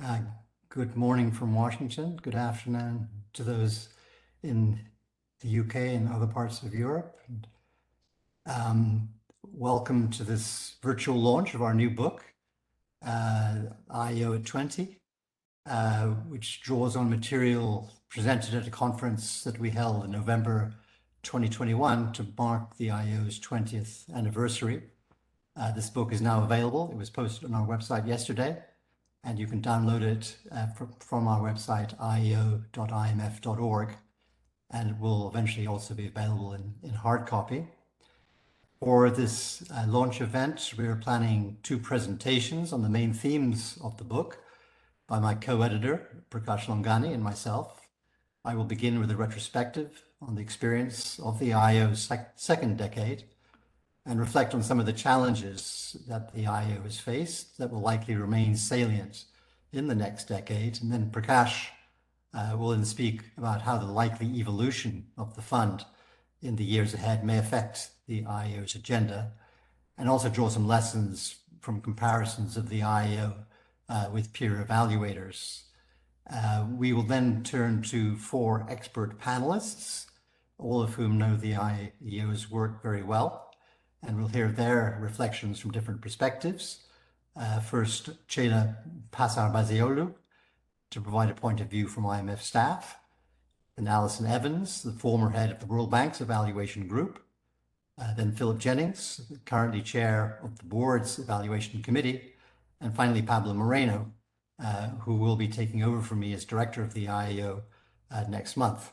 Uh, Good morning from Washington. Good afternoon to those in the UK and other parts of Europe. Welcome to this virtual launch of our new book, IEO at 20, which draws on material presented at a conference that we held in November 2021 to mark the IEO's 20th anniversary. This book is now available. It was posted on our website yesterday, and you can download it from our website, ieo.imf.org, and it will eventually also be available in hard copy. For this launch event, we are planning two presentations on the main themes of the book by my co-editor, Prakash Loungani, and myself. I will begin with a retrospective on the experience of the IEO's second decade and reflect on some of the challenges that the IEO has faced that will likely remain salient in the next decade. And then Prakash will then speak about how the likely evolution of the fund in the years ahead may affect the IEO's agenda, and also draw some lessons from comparisons of the IEO with peer evaluators. We will then turn to four expert panelists, all of whom know the IEO's work very well, and we'll hear their reflections from different perspectives. First, Ceyla Pazarbasioglu to provide a point of view from IMF staff, then Alison Evans, the former head of the World Bank's evaluation group, then Philip Jennings, currently chair of the board's evaluation committee, and finally Pablo Moreno, who will be taking over from me as director of the IEO next month.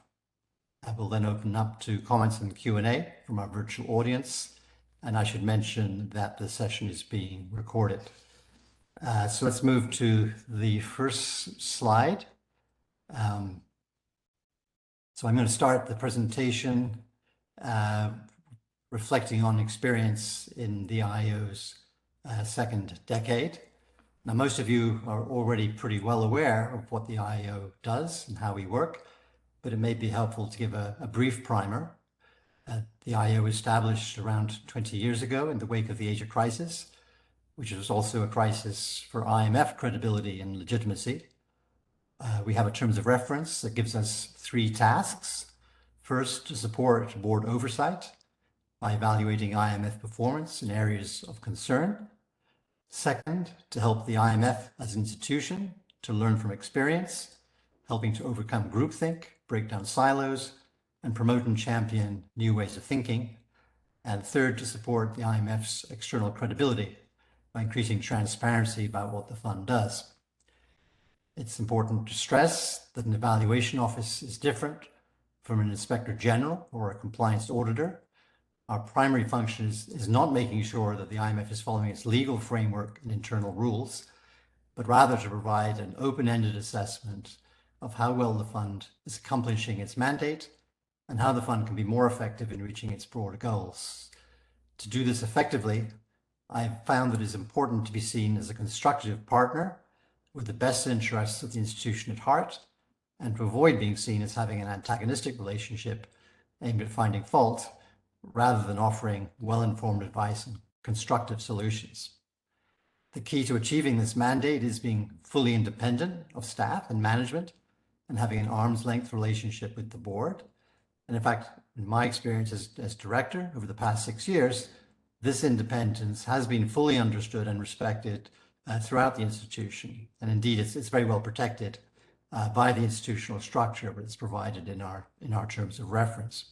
I will then open up to comments and Q&A from our virtual audience, and I should mention that the session is being recorded. So let's move to the first slide. So I'm going to start the presentation reflecting on experience in the IEO's second decade. Now, most of you are already pretty well aware of what the IEO does and how we work, but it may be helpful to give a brief primer. The IEO was established around 20 years ago in the wake of the Asia crisis, which was also a crisis for IMF credibility and legitimacy. We have a terms of reference that gives us three tasks. First, to support board oversight by evaluating IMF performance in areas of concern. Second, to help the IMF as an institution to learn from experience, helping to overcome groupthink, break down silos, and promote and champion new ways of thinking. And third, to support the IMF's external credibility by increasing transparency about what the fund does. It's important to stress that an evaluation office is different from an inspector general or a compliance auditor. Our primary function is not making sure that the IMF is following its legal framework and internal rules, but rather to provide an open-ended assessment of how well the fund is accomplishing its mandate and how the fund can be more effective in reaching its broader goals. To do this effectively, I've found that it is important to be seen as a constructive partner with the best interests of the institution at heart, and to avoid being seen as having an antagonistic relationship aimed at finding fault, rather than offering well-informed advice and constructive solutions. The key to achieving this mandate is being fully independent of staff and management and having an arm's length relationship with the board. And in fact, in my experience as director over the past 6 years, this independence has been fully understood and respected throughout the institution. And indeed, it's very well protected by the institutional structure that's provided in our terms of reference.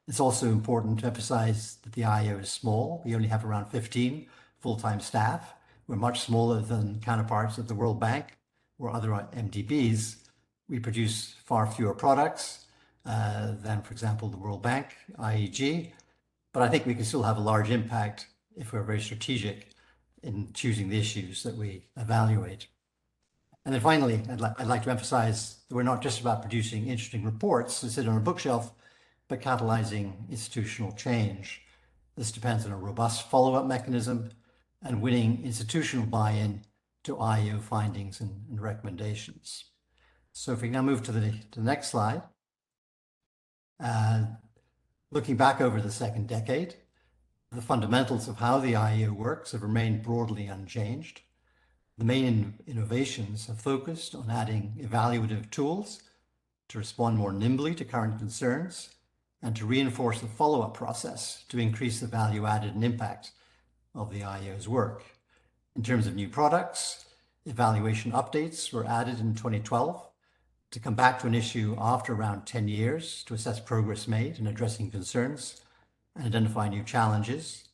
It's also important to emphasize that the IEO is small. We only have around 15 full-time staff. We're much smaller than counterparts of the World Bank or other MDBs. We produce far fewer products than, for example, the World Bank, IEG. But I think we can still have a large impact if we're very strategic in choosing the issues that we evaluate. And then finally, I'd like to emphasize that we're not just about producing interesting reports to sit on a bookshelf, but catalyzing institutional change. This depends on a robust follow-up mechanism and winning institutional buy-in to IEO findings and recommendations. So if we now move to the next slide. Looking back over the second decade, the fundamentals of how the IEO works have remained broadly unchanged. The main innovations have focused on adding evaluative tools to respond more nimbly to current concerns and to reinforce the follow-up process to increase the value added and impact of the IEO's work. In terms of new products, evaluation updates were added in 2012 to come back to an issue after around 10 years to assess progress made in addressing concerns and identify new challenges.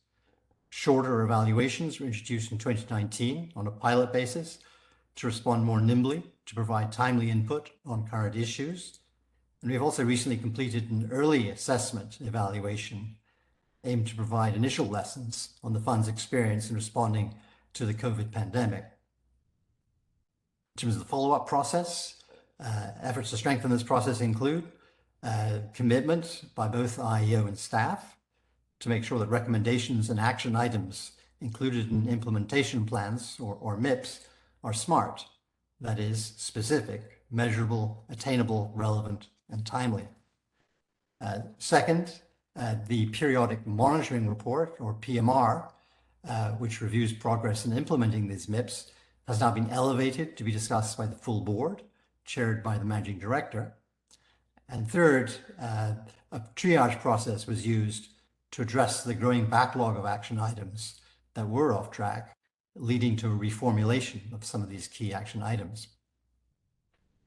Shorter evaluations were introduced in 2019 on a pilot basis to respond more nimbly, to provide timely input on current issues. And we've also recently completed an early assessment evaluation aimed to provide initial lessons on the fund's experience in responding to the COVID pandemic. In terms of the follow-up process, efforts to strengthen this process include commitment by both IEO and staff to make sure that recommendations and action items included in implementation plans or MIPs are SMART, that is, specific, measurable, attainable, relevant, and timely. Second, the Periodic Monitoring Report, or PMR, which reviews progress in implementing these MIPs, has now been elevated to be discussed by the full board, chaired by the Managing Director. And third, a triage process was used to address the growing backlog of action items that were off track, leading to a reformulation of some of these key action items.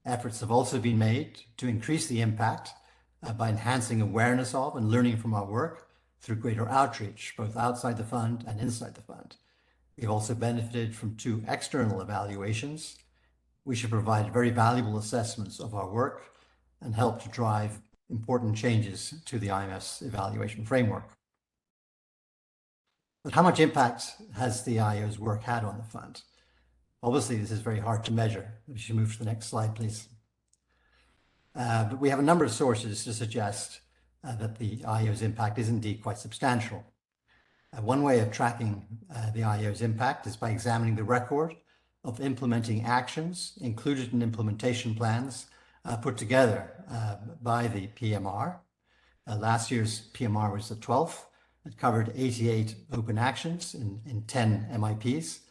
Efforts have also been made to increase the impact by enhancing awareness of and learning from our work through greater outreach, both outside the fund and inside the fund. We've also benefited from 2 external evaluations, which have provided very valuable assessments of our work and helped to drive important changes to the IMF's evaluation framework. But how much impact has the IEO's work had on the fund? Obviously, this is very hard to measure. If you should move to the next slide, please. But we have a number of sources to suggest that the IEO's impact is indeed quite substantial. One way of tracking the IEO's impact is by examining the record of implementing actions included in implementation plans put together by the PMR. Last year's PMR was the 12th. It covered 88 open actions in 10 MIPs,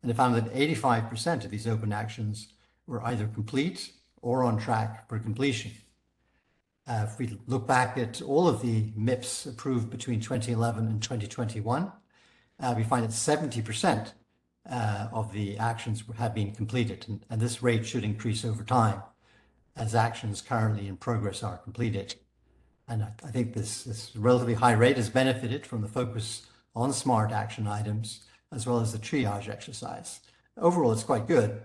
and it found that 85% of these open actions were either complete or on track for completion. If we look back at all of the MIPs approved between 2011 and 2021, we find that 70% of the actions have been completed, and this rate should increase over time as actions currently in progress are completed. And I think this relatively high rate has benefited from the focus on SMART action items as well as the triage exercise. Overall, it's quite good,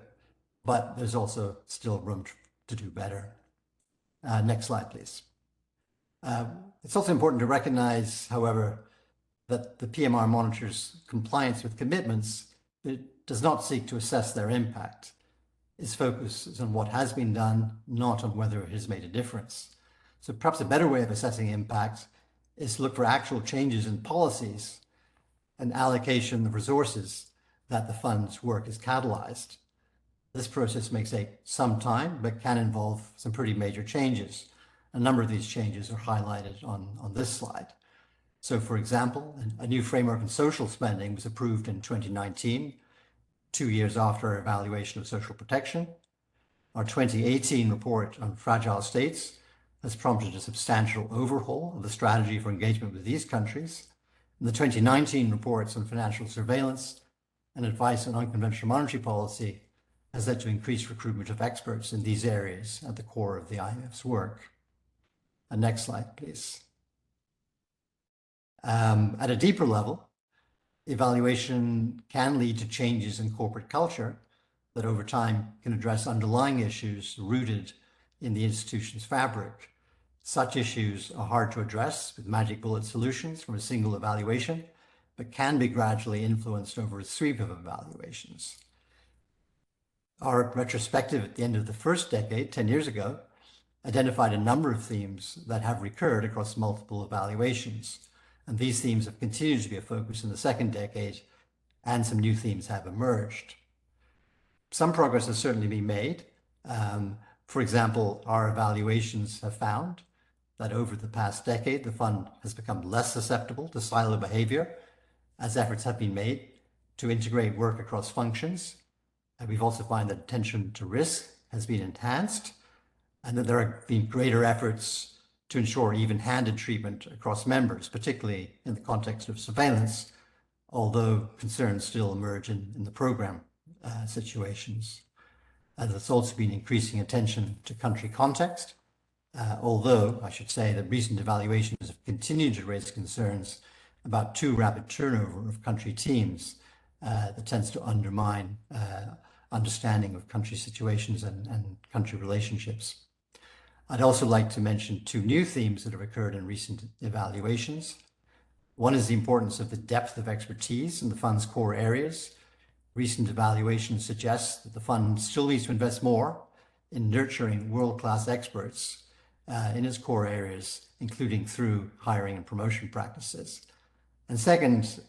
but there's also still room to do better. Next slide, please. It's also important to recognize, however, that the PMR monitors compliance with commitments, but it does not seek to assess their impact. Its focus is on what has been done, not on whether it has made a difference. So perhaps a better way of assessing impact is to look for actual changes in policies and allocation of resources that the fund's work has catalyzed. This process may take some time, but can involve some pretty major changes. A number of these changes are highlighted on this slide. So for example, a new framework on social spending was approved in 2019, 2 years after our evaluation of social protection. Our 2018 report on fragile states has prompted a substantial overhaul of the strategy for engagement with these countries. And the 2019 reports on financial surveillance and advice on unconventional monetary policy has led to increased recruitment of experts in these areas at the core of the IMF's work. And next slide, please. At a deeper level, evaluation can lead to changes in corporate culture that over time can address underlying issues rooted in the institution's fabric. Such issues are hard to address with magic bullet solutions from a single evaluation, but can be gradually influenced over a sweep of evaluations. Our retrospective at the end of the first decade, 10 years ago, identified a number of themes that have recurred across multiple evaluations. And these themes have continued to be a focus in the second decade, and some new themes have emerged. Some progress has certainly been made. For example, our evaluations have found that over the past decade, the fund has become less susceptible to silo behavior as efforts have been made to integrate work across functions We've also found that attention to risk has been enhanced, and that there have been greater efforts to ensure even-handed treatment across members, particularly in the context of surveillance, although concerns still emerge in the program situations. There's also been increasing attention to country context, although I should say that recent evaluations have continued to raise concerns about too rapid turnover of country teams that tends to undermine understanding of country situations and country relationships. I'd also like to mention two new themes that have occurred in recent evaluations. One is the importance of the depth of expertise in the fund's core areas. Recent evaluations suggest that the fund still needs to invest more in nurturing world-class experts in its core areas, including through hiring and promotion practices. And second,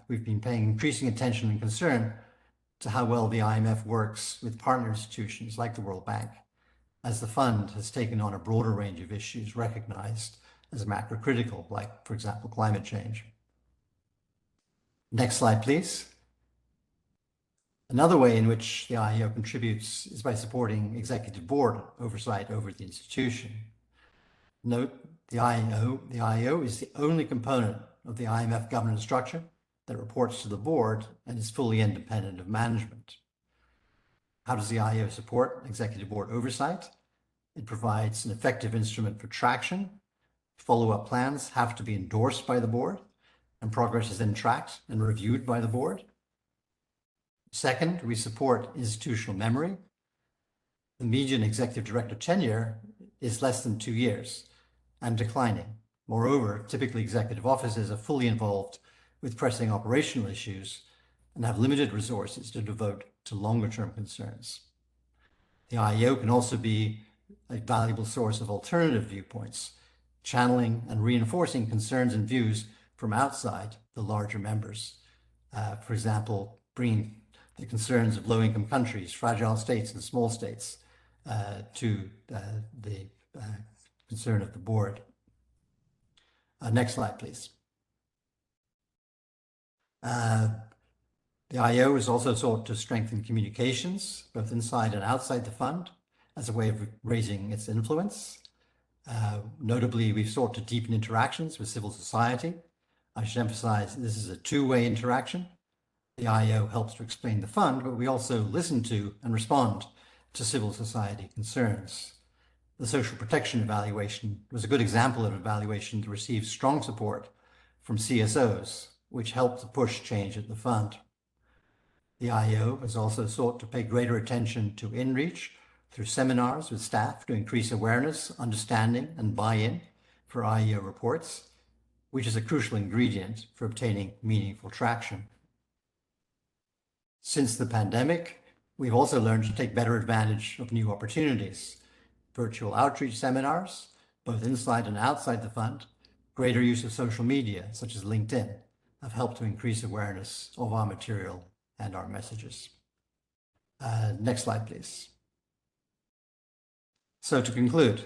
we've been paying increasing attention and concern to how well the IMF works with partner institutions like the World Bank, as the fund has taken on a broader range of issues recognized as macro-critical, like, for example, climate change. Next slide, please. Another way in which the IEO contributes is by supporting executive board oversight over the institution. Note, the IEO is the only component of the IMF governance structure that reports to the board and is fully independent of management. How does the IEO support executive board oversight? It provides an effective instrument for traction. Follow-up plans have to be endorsed by the board, and progress is then tracked and reviewed by the board. Second, we support institutional memory. The median executive director tenure is less than 2 years and declining. Moreover, typically executive offices are fully involved with pressing operational issues and have limited resources to devote to longer-term concerns. The IEO can also be a valuable source of alternative viewpoints, channeling and reinforcing concerns and views from outside the larger members. For example, bringing the concerns of low-income countries, fragile states, and small states to the concern of the board. Next slide, please. The IEO is also sought to strengthen communications, both inside and outside the fund, as a way of raising its influence. Notably, we've sought to deepen interactions with civil society. I should emphasize this is a two-way interaction. The IEO helps to explain the fund, but we also listen to and respond to civil society concerns. The social protection evaluation was a good example of an evaluation that received strong support from CSOs, which helped to push change at the fund. The IEO has also sought to pay greater attention to in-reach through seminars with staff to increase awareness, understanding, and buy-in for IEO reports, which is a crucial ingredient for obtaining meaningful traction. Since the pandemic, we've also learned to take better advantage of new opportunities. Virtual outreach seminars, both inside and outside the fund, greater use of social media, such as LinkedIn, have helped to increase awareness of our material and our messages. Next slide, please. So to conclude,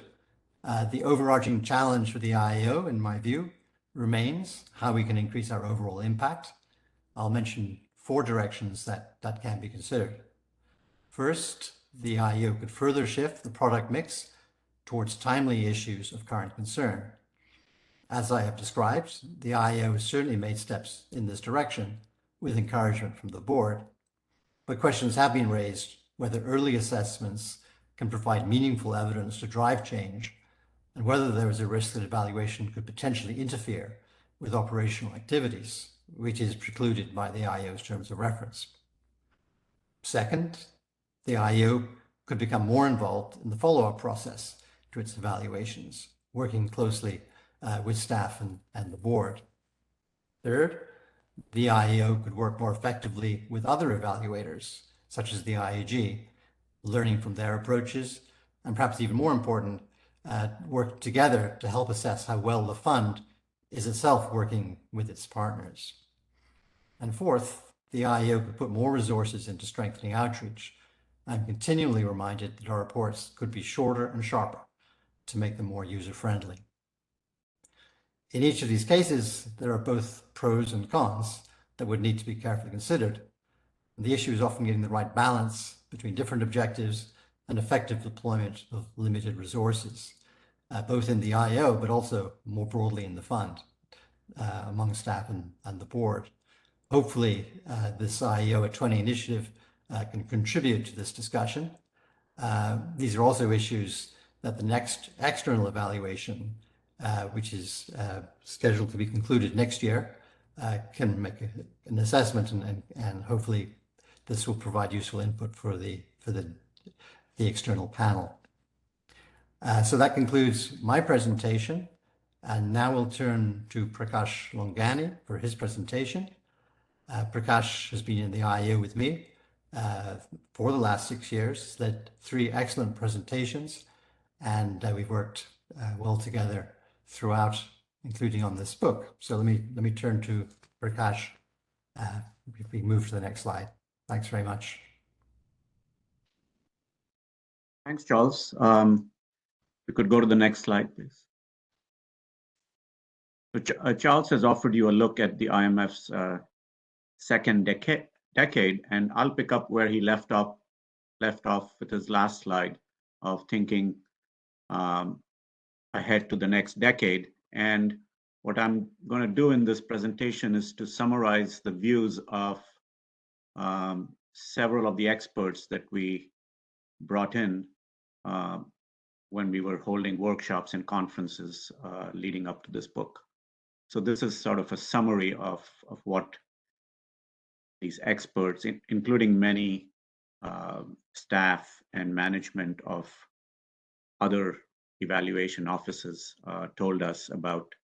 the overarching challenge for the IEO, in my view, remains how we can increase our overall impact. I'll mention 4 directions that can be considered. First, the IEO could further shift the product mix towards timely issues of current concern. As I have described, the IEO has certainly made steps in this direction with encouragement from the board, but questions have been raised whether early assessments can provide meaningful evidence to drive change, and whether there is a risk that evaluation could potentially interfere with operational activities, which is precluded by the IEO's terms of reference. Second, the IEO could become more involved in the follow-up process to its evaluations, working closely with staff and the board. Third, the IEO could work more effectively with other evaluators, such as the IAG, learning from their approaches, and perhaps even more important, work together to help assess how well the fund is itself working with its partners. And fourth, the IEO could put more resources into strengthening outreach. I'm continually reminded that our reports could be shorter and sharper to make them more user-friendly. In each of these cases, there are both pros and cons that would need to be carefully considered. And the issue is often getting the right balance between different objectives and effective deployment of limited resources, both in the IEO, but also more broadly in the fund, among staff and the board. Hopefully, this IEO at 20 initiative can contribute to this discussion. These are also issues that the next external evaluation, which is scheduled to be concluded next year, can make an assessment, and hopefully this will provide useful input for the external panel. So that concludes my presentation, and now we'll turn to Prakash Loungani for his presentation. Prakash has been in the IEO with me for the last 6 years, led 3 excellent presentations, and we've worked well together throughout, including on this book. So let me turn to Prakash if we move to the next slide. Thanks very much. Thanks, Charles. We could go to the next slide, please. So Charles has offered you a look at the IMF's second decade, and I'll pick up where he left off with his last slide of thinking ahead to the next decade. And what I'm going to do in this presentation is to summarize the views of several of the experts that we brought in when we were holding workshops and conferences leading up to this book. So this is sort of a summary of what these experts, including many staff and management of other evaluation offices, told us about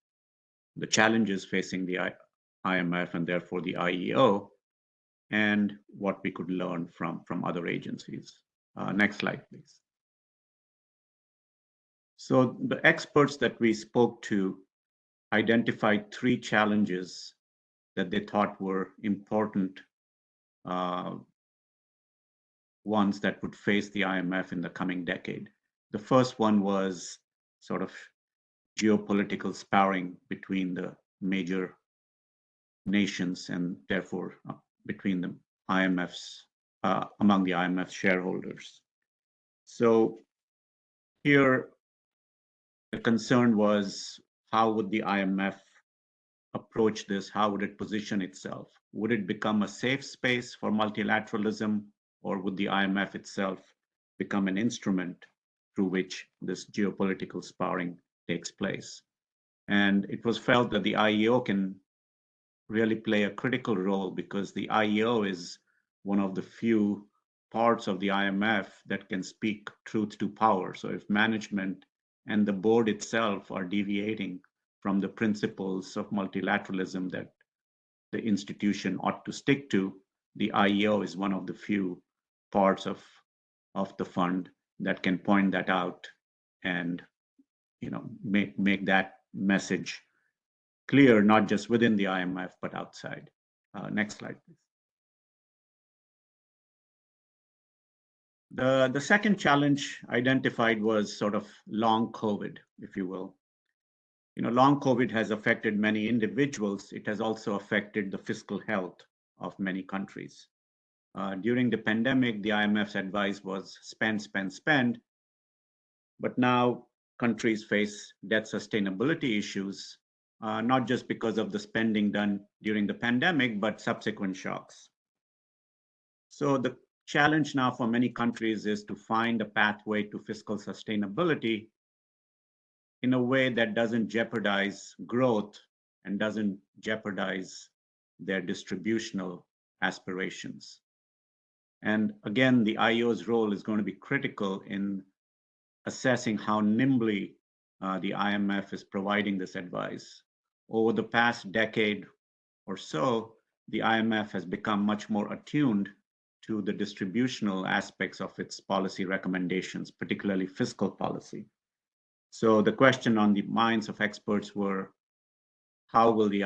the challenges facing the IMF and therefore the IEO, and what we could learn from other agencies. Next slide, please. So the experts that we spoke to identified 3 challenges that they thought were important ones that would face the IMF in the coming decade. The first one was sort of geopolitical sparring between the major nations and therefore between the IMF's, among the IMF shareholders. So here the concern was, how would the IMF approach this? How would it position itself? Would it become a safe space for multilateralism, or would the IMF itself become an instrument through which this geopolitical sparring takes place? And it was felt that the IEO can really play a critical role, because the IEO is one of the few parts of the IMF that can speak truth to power. So if management and the board itself are deviating from the principles of multilateralism that the institution ought to stick to, the IEO is one of the few parts of the fund that can point that out and make that message clear, not just within the IMF, but outside. Next slide, please. The second challenge identified was sort of long COVID, if you will. Long COVID has affected many individuals. It has also affected the fiscal health of many countries. During the pandemic, the IMF's advice was spend, spend, spend. But now countries face debt sustainability issues, not just because of the spending done during the pandemic, but subsequent shocks. So the challenge now for many countries is to find a pathway to fiscal sustainability in a way that doesn't jeopardize growth and doesn't jeopardize their distributional aspirations. And again, the IEO's role is going to be critical in assessing how nimbly the IMF is providing this advice. Over the past decade or so, the IMF has become much more attuned to the distributional aspects of its policy recommendations, particularly fiscal policy. So the question on the minds of experts were, how will the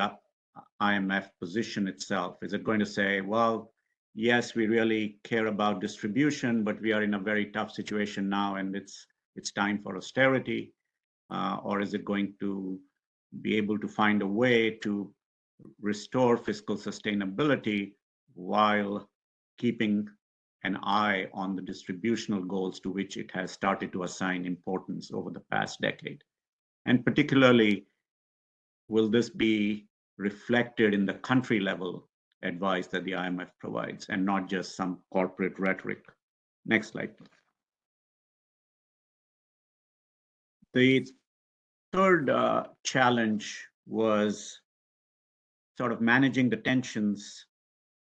IMF position itself? Is it going to say, well, yes, we really care about distribution, but we are in a very tough situation now and it's time for austerity? Or is it going to be able to find a way to restore fiscal sustainability while keeping an eye on the distributional goals to which it has started to assign importance over the past decade. And particularly, will this be reflected in the country level advice that the IMF provides and not just some corporate rhetoric? Next slide, please. The third challenge was sort of managing the tensions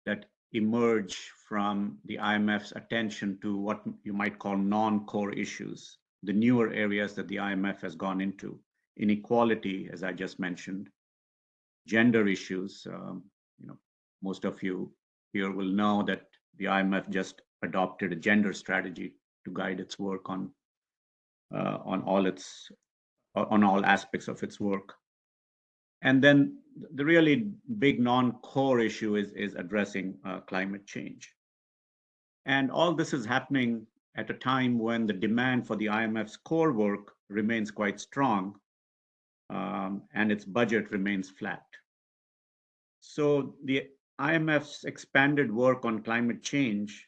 that emerge from the IMF's attention to what you might call non-core issues, the newer areas that the IMF has gone into: inequality, as I just mentioned, gender issues. Most of you here will know that the IMF just adopted a gender strategy to guide its work on all aspects of its work. And then the really big non-core issue is addressing climate change. And all this is happening at a time when the demand for the IMF's core work remains quite strong, and its budget remains flat. So the IMF's expanded work on climate change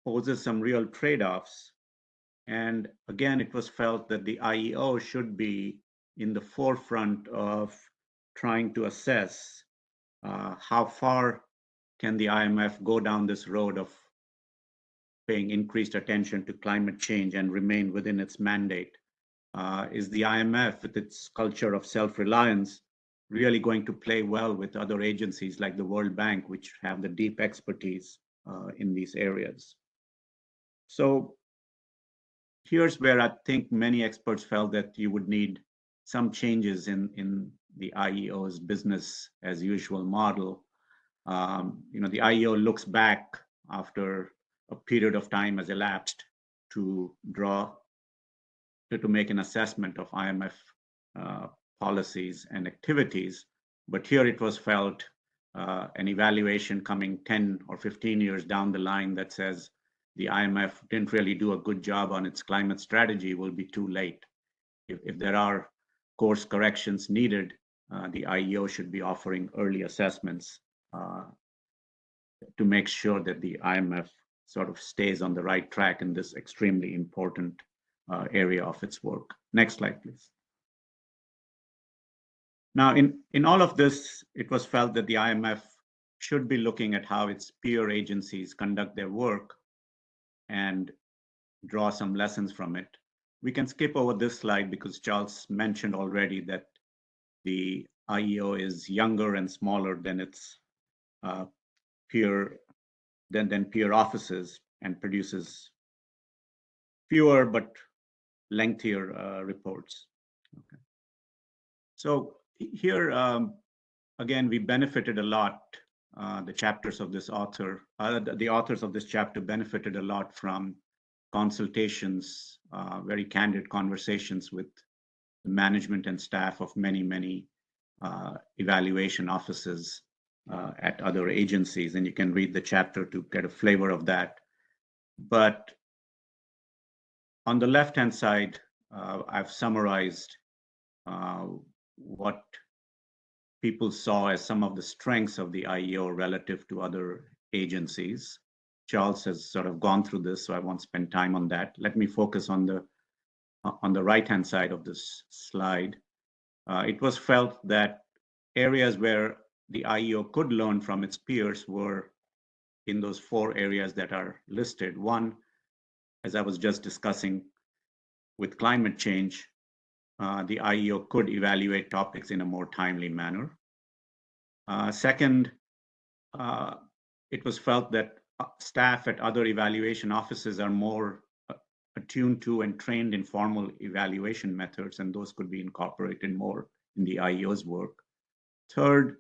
poses some real trade-offs. And again, it was felt that the IEO should be in the forefront of trying to assess how far can the IMF go down this road of paying increased attention to climate change and remain within its mandate. Is the IMF, with its culture of self-reliance, really going to play well with other agencies like the World Bank, which have the deep expertise in these areas? So here's where I think many experts felt that you would need some changes in the IEO's business as usual model. The IEO looks back after a period of time has elapsed to make an assessment of IMF policies and activities. But here it was felt an evaluation coming 10 or 15 years down the line that says the IMF didn't really do a good job on its climate strategy will be too late. If there are course corrections needed, the IEO should be offering early assessments to make sure that the IMF sort of stays on the right track in this extremely important area of its work. Next slide, please. Now, in all of this, it was felt that the IMF should be looking at how its peer agencies conduct their work and draw some lessons from it. We can skip over this slide because Charles mentioned already that the IEO is younger and smaller than its peer offices and produces fewer but lengthier reports. Okay. So here, again, we benefited a lot. The authors of this chapter benefited a lot from consultations, very candid conversations with the management and staff of many evaluation offices at other agencies. And you can read the chapter to get a flavor of that. But on the left-hand side, I've summarized what people saw as some of the strengths of the IEO relative to other agencies. Charles has sort of gone through this, so I won't spend time on that. Let me focus on the right-hand side of this slide. It was felt that areas where the IEO could learn from its peers were in those 4 areas that are listed. One, as I was just discussing with climate change, the IEO could evaluate topics in a more timely manner. Second, it was felt that staff at other evaluation offices are more attuned to and trained in formal evaluation methods, and those could be incorporated more in the IEO's work. Third,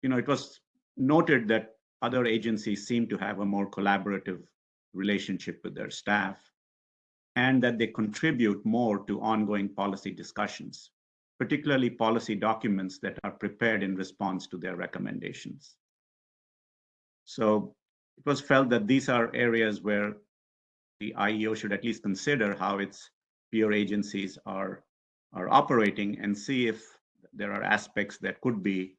it was noted that other agencies seem to have a more collaborative relationship with their staff, and that they contribute more to ongoing policy discussions, particularly policy documents that are prepared in response to their recommendations. So it was felt that these are areas where the IEO should at least consider how its peer agencies are operating and see if there are aspects that could be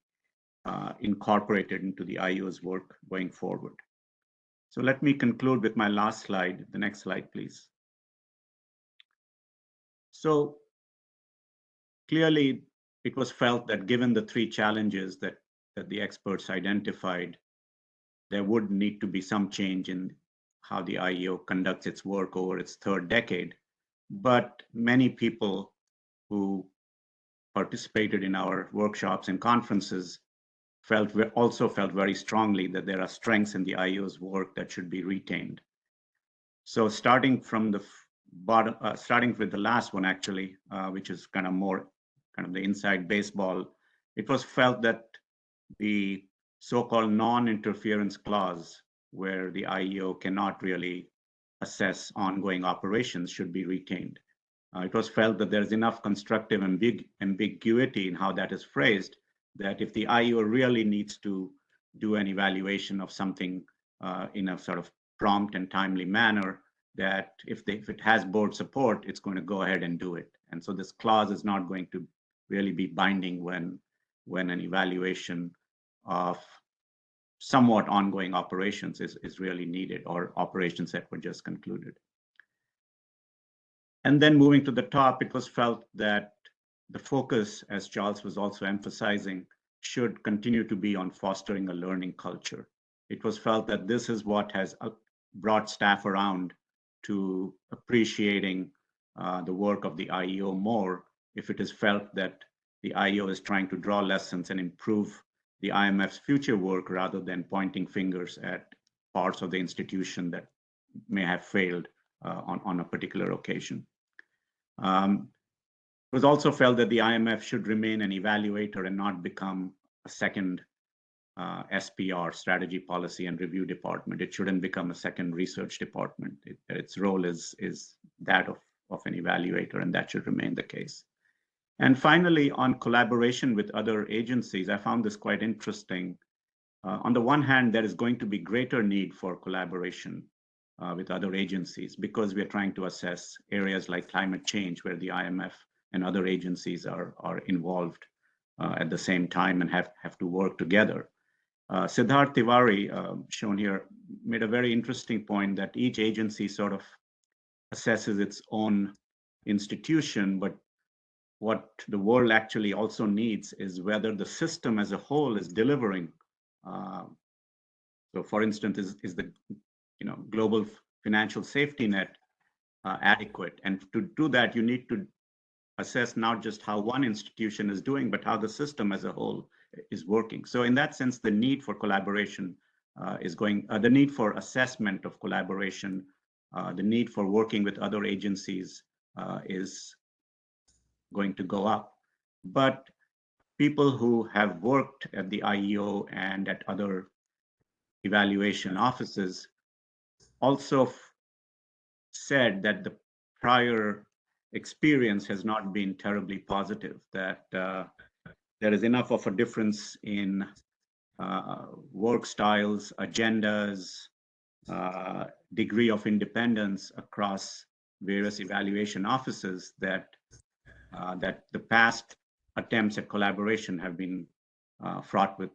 incorporated into the IEO's work going forward. So let me conclude with my last slide. The next slide, please. So clearly, it was felt that given the three challenges that the experts identified, there would need to be some change in how the IEO conducts its work over its third decade. But many people who participated in our workshops and conferences also felt very strongly that there are strengths in the IEO's work that should be retained. So starting from the bottom, starting with the last one actually, which is kind of the inside baseball, it was felt that the so-called non-interference clause, where the IEO cannot really assess ongoing operations, should be retained. It was felt that there's enough constructive ambiguity in how that is phrased, that if the IEO really needs to do an evaluation of something in a sort of prompt and timely manner, that if it has board support, it's going to go ahead and do it. And so this clause is not going to really be binding when an evaluation of somewhat ongoing operations is really needed, or operations that were just concluded. And then moving to the top, it was felt that the focus, as Charles was also emphasizing, should continue to be on fostering a learning culture. It was felt that this is what has brought staff around to appreciating the work of the IEO more, if it is felt that the IEO is trying to draw lessons and improve the IMF's future work rather than pointing fingers at parts of the institution that may have failed on a particular occasion. It was also felt that the IMF should remain an evaluator and not become a second SPR, Strategy, Policy, and Review Department. It shouldn't become a second research department. Its role is that of an evaluator, and that should remain the case. And finally, on collaboration with other agencies, I found this quite interesting. On the one hand, there is going to be greater need for collaboration with other agencies, because we are trying to assess areas like climate change, where the IMF and other agencies are involved at the same time and have to work together. Siddharth Tiwari, shown here, made a very interesting point that each agency sort of assesses its own institution, but what the world actually also needs is whether the system as a whole is delivering. So for instance, is the global financial safety net adequate? And to do that, you need to assess not just how one institution is doing, but how the system as a whole is working. So in that sense, the need for collaboration the need for assessment of collaboration, the need for working with other agencies is going to go up. But people who have worked at the IEO and at other evaluation offices also said that the prior experience has not been terribly positive, that there is enough of a difference in work styles, agendas, degree of independence across various evaluation offices, that the past attempts at collaboration have been fraught with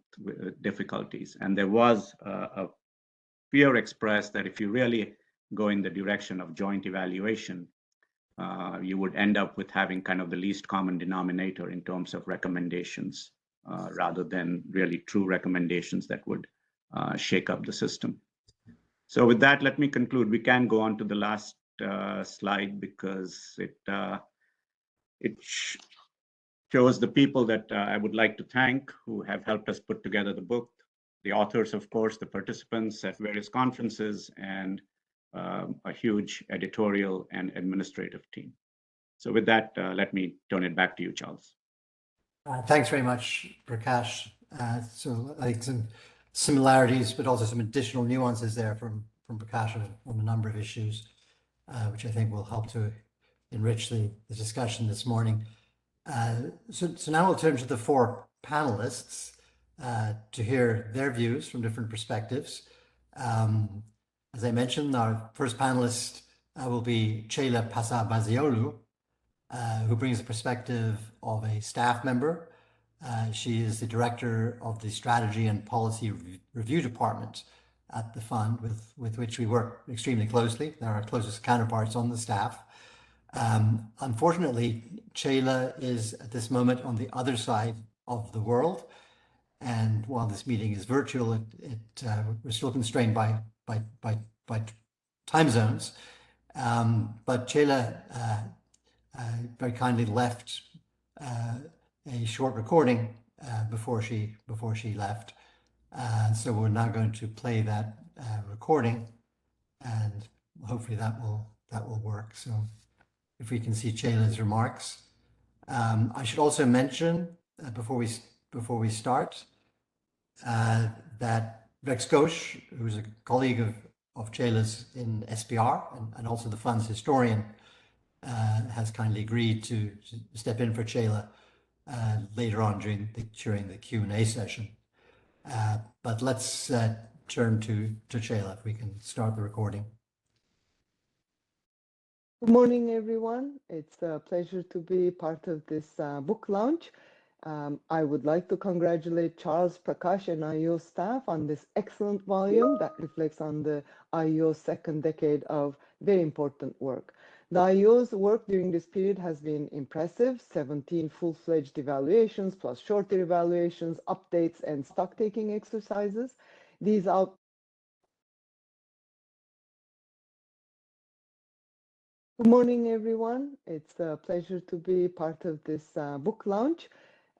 difficulties. And there was a fear expressed that if you really go in the direction of joint evaluation, you would end up with having kind of the least common denominator in terms of recommendations, rather than really true recommendations that would shake up the system. So with that, let me conclude. We can go on to the last slide, because it shows the people that I would like to thank who have helped us put together the book, the authors, of course, the participants at various conferences, and a huge editorial and administrative team. So with that, let me turn it back to you, Charles. Thanks very much, Prakash. So like some similarities, but also some additional nuances there from Prakash on a number of issues, which I think will help to enrich the discussion this morning. So now we'll turn to the four panelists to hear their views from different perspectives. As I mentioned, our first panelist will be Ceyla Pazarbasioglu, who brings the perspective of a staff member. She is the director of the Strategy and Policy Review Department at the fund with which we work extremely closely. They're our closest counterparts on the staff. Unfortunately, Ceyla is at this moment on the other side of the world. And while this meeting is virtual, we're still constrained by time zones. But Ceyla very kindly left a short recording before she left. So we're now going to play that recording, and hopefully that will work. So if we can see Ceyla's remarks. I should also mention before we start that Rex Ghosh, who's a colleague of Ceyla's in SPR and also the fund's historian, has kindly agreed to step in for Ceyla later on during the Q&A session. But let's turn to Ceyla, if we can start the recording. Good morning, everyone. It's a pleasure to be part of this book launch. I would like to congratulate Charles, Prakash, and IEO staff on this excellent volume that reflects on the IEO's second decade of very important work. The IEO's work during this period has been impressive: 17 full-fledged evaluations, plus shorter evaluations, updates, and stock-taking exercises. These Good morning, everyone. It's a pleasure to be part of this book launch.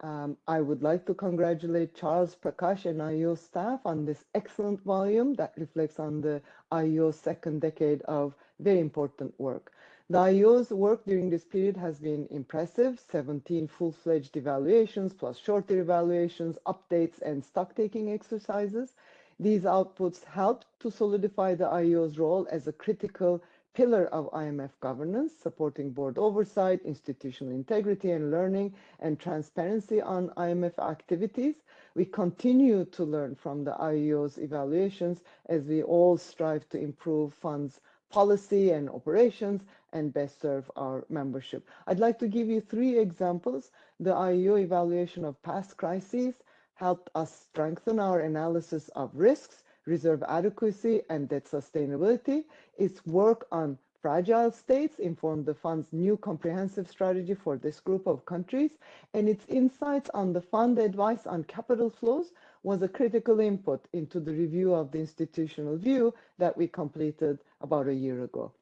I would like to congratulate Charles, Prakash, and IEO staff on this excellent volume that reflects on the IEO's second decade of very important work. The IEO's work during this period has been impressive: 17 full-fledged evaluations, plus shorter evaluations, updates, and stock-taking exercises. These outputs helped to solidify the IEO's role as a critical pillar of IMF governance, supporting board oversight, institutional integrity and learning, and transparency on IMF activities. We continue to learn from the IEO's evaluations as we all strive to improve funds policy and operations and best serve our membership. I'd like to give you 3 examples. The IEO evaluation of past crises helped us strengthen our analysis of risks, reserve adequacy, and debt sustainability. Its work on fragile states informed the fund's new comprehensive strategy for this group of countries, and its insights on the fund advice on capital flows was a critical input into the review of the institutional view that we completed about a year ago.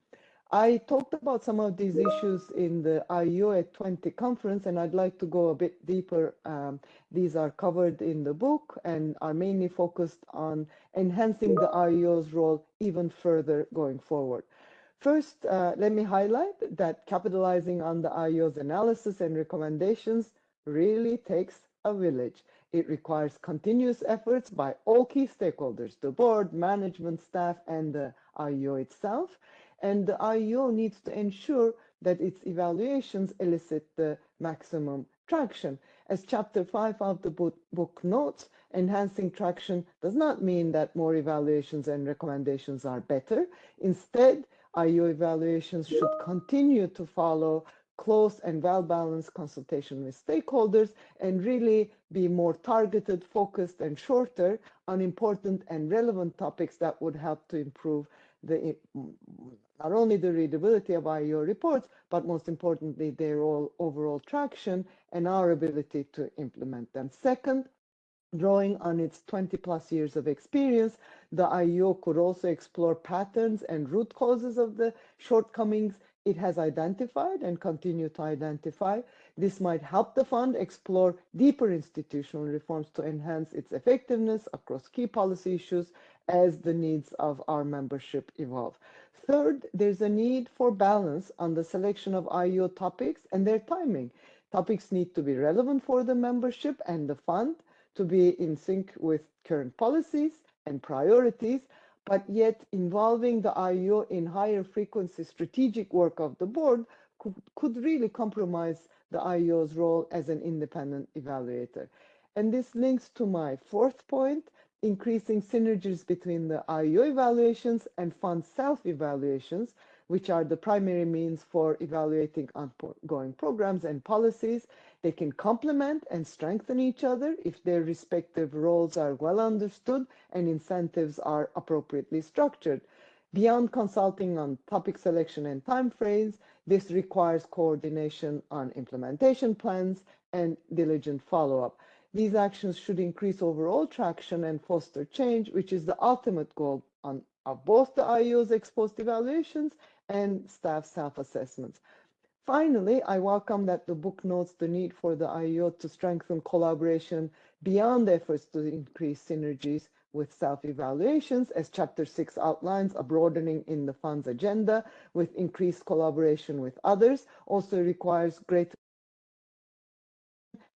I talked about some of these issues in the IEO at 20 conference, and I'd like to go a bit deeper. These are covered in the book and are mainly focused on enhancing the IEO's role even further going forward. First, let me highlight that capitalizing on the IEO's analysis and recommendations really takes a village. It requires continuous efforts by all key stakeholders: the board, management, staff, and the IEO itself. And the IEO needs to ensure that its evaluations elicit the maximum traction. As Chapter 5 of the book notes, enhancing traction does not mean that more evaluations and recommendations are better. Instead, IEO evaluations should continue to follow close and well-balanced consultation with stakeholders and really be more targeted, focused, and shorter on important and relevant topics that would help to improve not only the readability of IEO reports, but most importantly, their overall traction and our ability to implement them. Second, drawing on its 20+ years of experience, the IEO could also explore patterns and root causes of the shortcomings it has identified and continue to identify. This might help the fund explore deeper institutional reforms to enhance its effectiveness across key policy issues as the needs of our membership evolve. Third, there's a need for balance on the selection of IEO topics and their timing. Topics need to be relevant for the membership and the fund, to be in sync with current policies and priorities, but yet involving the IEO in higher frequency strategic work of the board could really compromise the IEO's role as an independent evaluator. And this links to my 4th point, increasing synergies between the IEO evaluations and fund self-evaluations, which are the primary means for evaluating ongoing programs and policies. They can complement and strengthen each other if their respective roles are well understood and incentives are appropriately structured. Beyond consulting on topic selection and timeframes, this requires coordination on implementation plans and diligent follow-up. These actions should increase overall traction and foster change, which is the ultimate goal of both the IEO's ex-post evaluations and staff self-assessments. Finally, I welcome that the book notes the need for the IEO to strengthen collaboration beyond efforts to increase synergies with self-evaluations, as Chapter 6 outlines. A broadening in the fund's agenda with increased collaboration with others also requires greater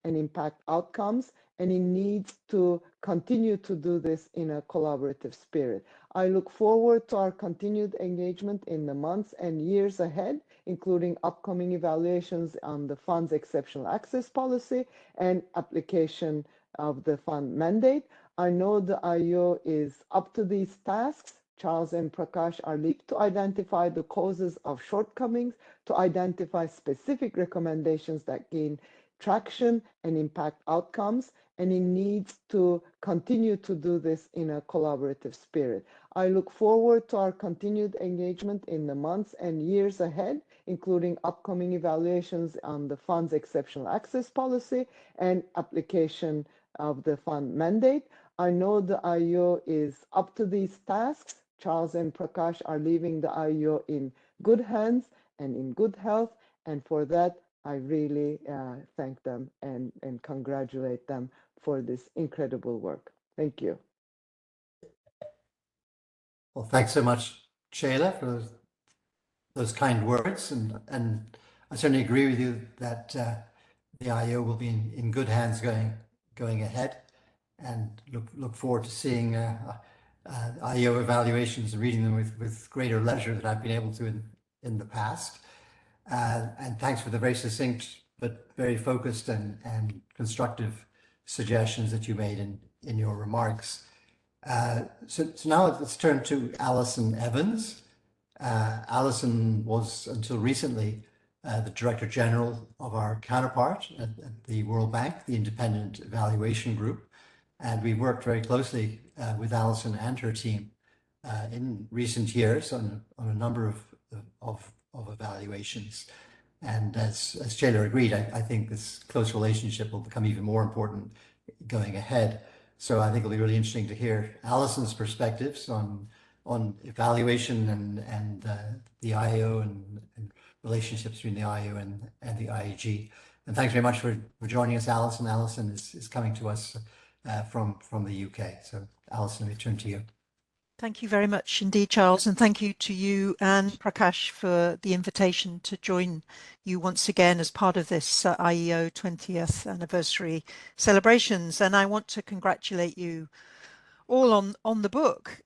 and impact outcomes, and it needs to continue to do this in a collaborative spirit. I look forward to our continued engagement in the months and years ahead, including upcoming evaluations on the fund's exceptional access policy and application of the fund mandate. I know the IEO is up to these tasks. Charles and Prakash are lead to identify the causes of shortcomings, to identify specific recommendations that gain traction and impact outcomes, and it needs to continue to do this in a collaborative spirit. I look forward to our continued engagement in the months and years ahead, including upcoming evaluations on the fund's exceptional access policy and application of the fund mandate. I know the IEO is up to these tasks. Charles and Prakash are leaving the IEO in good hands and in good health, and for that, I really thank them and congratulate them for this incredible work. Thank you. Well, thanks so much, Ceyla, for those kind words. And I certainly agree with you that the IEO will be in good hands going ahead, and look forward to seeing IEO evaluations and reading them with greater leisure than I've been able to in the past. And thanks for the very succinct but very focused and constructive suggestions that you made in your remarks. So now let's turn to Alison Evans. Alison was until recently the Director General of our counterpart at the World Bank, the Independent Evaluation Group. And we worked very closely with Alison and her team in recent years on a number of evaluations. And as Ceyla agreed, I think this close relationship will become even more important going ahead. So I think it'll be really interesting to hear Alison's perspectives on evaluation and the IEO and relationships between the IEO and the IEG. And thanks very much for joining us, Alison. Alison is coming to us from the UK. So Alison, we turn to you. Thank you very much indeed, Charles, and thank you to you and Prakash for the invitation to join you once again as part of this IEO 20th anniversary celebrations. And I want to congratulate you all on the book.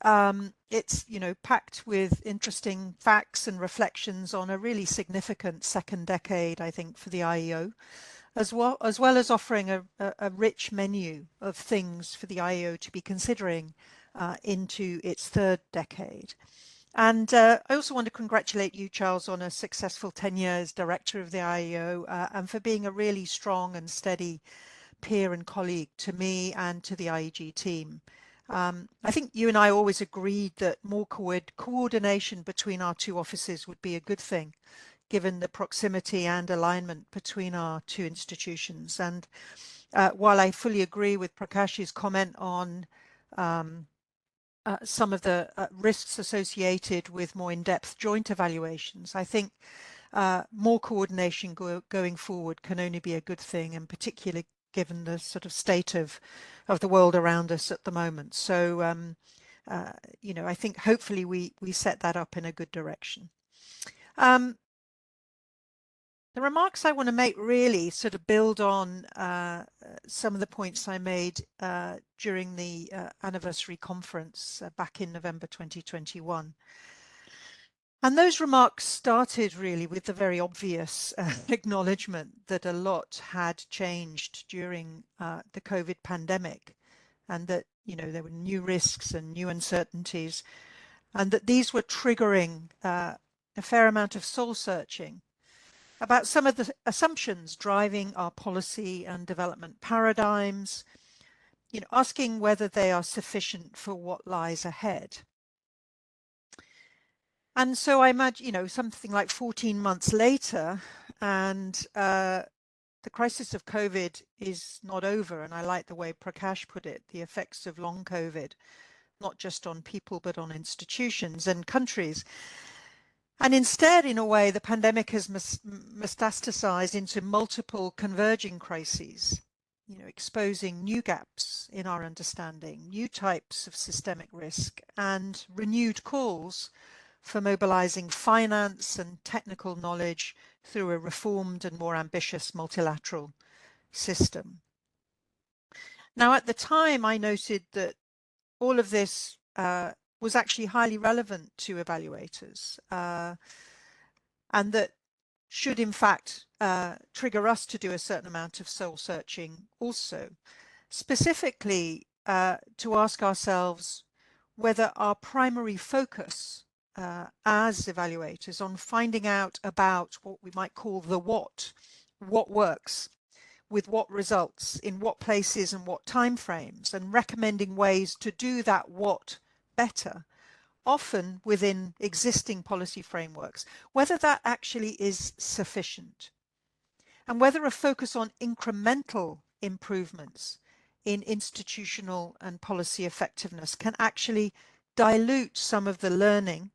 It's, you know, packed with interesting facts and reflections on a really significant second decade, I think, for the IEO, as well as offering a rich menu of things for the IEO to be considering into its third decade. And I also want to congratulate you, Charles, on a successful 10 years director of the IEO and for being a really strong and steady peer and colleague to me and to the IEG team. I think you and I always agreed that more coordination between our two offices would be a good thing, given the proximity and alignment between our two institutions. And while I fully agree with Prakash's comment on some of the risks associated with more in-depth joint evaluations, I think more coordination going forward can only be a good thing, and particularly given the sort of state of the world around us at the moment. So, you know, I think hopefully we set that up in a good direction. The remarks I want to make really sort of build on some of the points I made during the anniversary conference back in November 2021. And those remarks started really with the very obvious acknowledgement that a lot had changed during the COVID pandemic, and that, there were new risks and new uncertainties, and that these were triggering a fair amount of soul searching about some of the assumptions driving our policy and development paradigms, asking whether they are sufficient for what lies ahead. And so I imagine, something like 14 months later, and the crisis of COVID is not over. And I like the way Prakash put it, the effects of long COVID, not just on people, but on institutions and countries. And instead, in a way, the pandemic has metastasized into multiple converging crises, exposing new gaps in our understanding, new types of systemic risk, and renewed calls for mobilizing finance and technical knowledge through a reformed and more ambitious multilateral system. Now, at the time, I noted that all of this was actually highly relevant to evaluators, and that should in fact trigger us to do a certain amount of soul searching also, specifically to ask ourselves whether our primary focus as evaluators on finding out about what we might call the what works, with what results, in what places and what timeframes, and recommending ways to do that what better, often within existing policy frameworks, whether that actually is sufficient, and whether a focus on incremental improvements in institutional and policy effectiveness can actually dilute some of the learning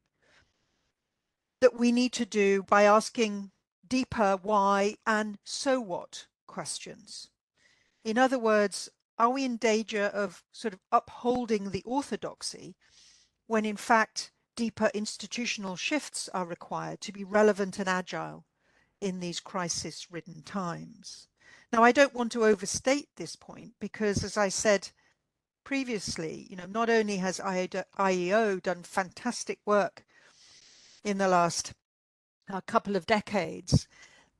that we need to do by asking deeper why and so what questions. In other words, are we in danger of sort of upholding the orthodoxy when in fact deeper institutional shifts are required to be relevant and agile in these crisis-ridden times? Now, I don't want to overstate this point because, as I said previously, not only has IEO done fantastic work in the last couple of decades,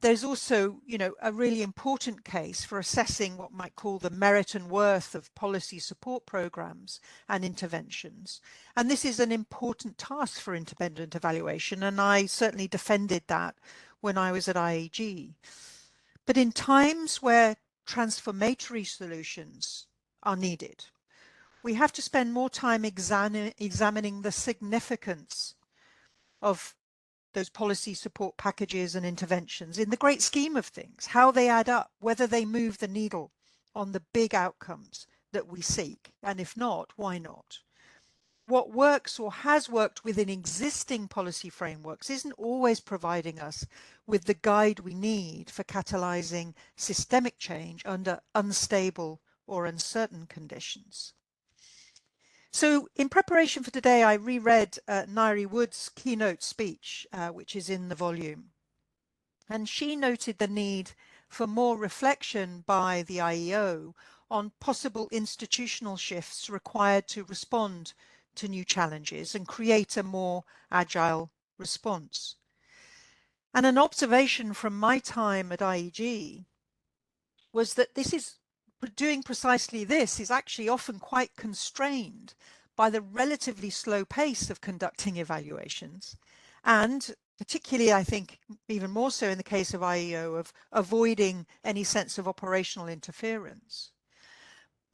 there's also, a really important case for assessing what might call the merit and worth of policy support programs and interventions. And this is an important task for independent evaluation, and I certainly defended that when I was at IEG. But in times where transformatory solutions are needed, we have to spend more time examining the significance of those policy support packages and interventions in the great scheme of things, how they add up, whether they move the needle on the big outcomes that we seek, and if not, why not? What works or has worked within existing policy frameworks isn't always providing us with the guide we need for catalyzing systemic change under unstable or uncertain conditions. So in preparation for today, I reread Nairi Wood's keynote speech, which is in the volume. And she noted the need for more reflection by the IEO on possible institutional shifts required to respond to new challenges and create a more agile response. And an observation from my time at IEG was that doing precisely this is actually often quite constrained by the relatively slow pace of conducting evaluations, and particularly, I think, even more so in the case of IEO, of avoiding any sense of operational interference,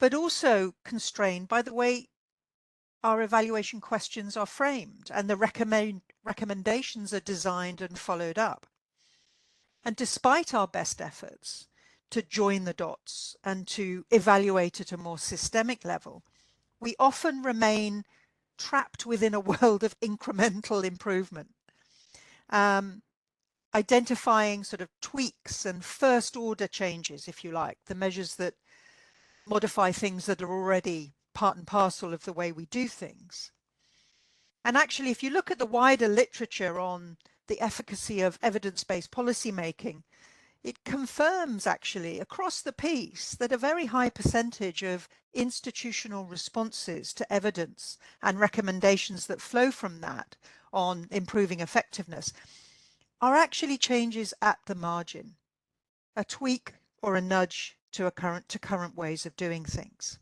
but also constrained by the way our evaluation questions are framed and the recommendations are designed and followed up. And despite our best efforts to join the dots and to evaluate at a more systemic level, we often remain trapped within a world of incremental improvement, identifying sort of tweaks and first order changes, if you like, the measures that modify things that are already part and parcel of the way we do things. And actually, if you look at the wider literature on the efficacy of evidence-based policymaking, it confirms actually across the piece that a very high percentage of institutional responses to evidence and recommendations that flow from that on improving effectiveness are actually changes at the margin, a tweak or a nudge to current ways of doing things.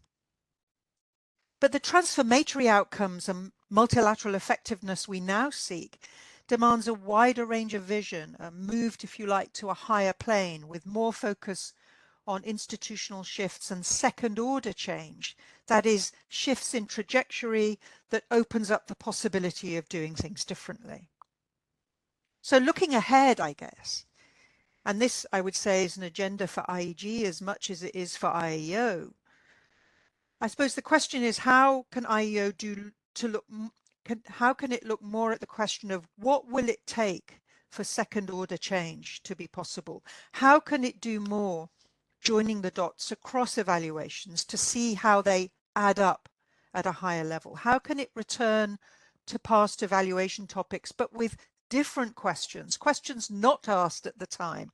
But the transformatory outcomes and multilateral effectiveness we now seek demands a wider range of vision, a move, if you like, to a higher plane with more focus on institutional shifts and second order change. That is, shifts in trajectory that opens up the possibility of doing things differently. So looking ahead, I guess, and this I would say is an agenda for IEG as much as it is for IEO. I suppose the question is, how can IEO how can it look more at the question of what will it take for second order change to be possible? How can it do more joining the dots across evaluations to see how they add up at a higher level? How can it return to past evaluation topics, but with different questions, questions not asked at the time,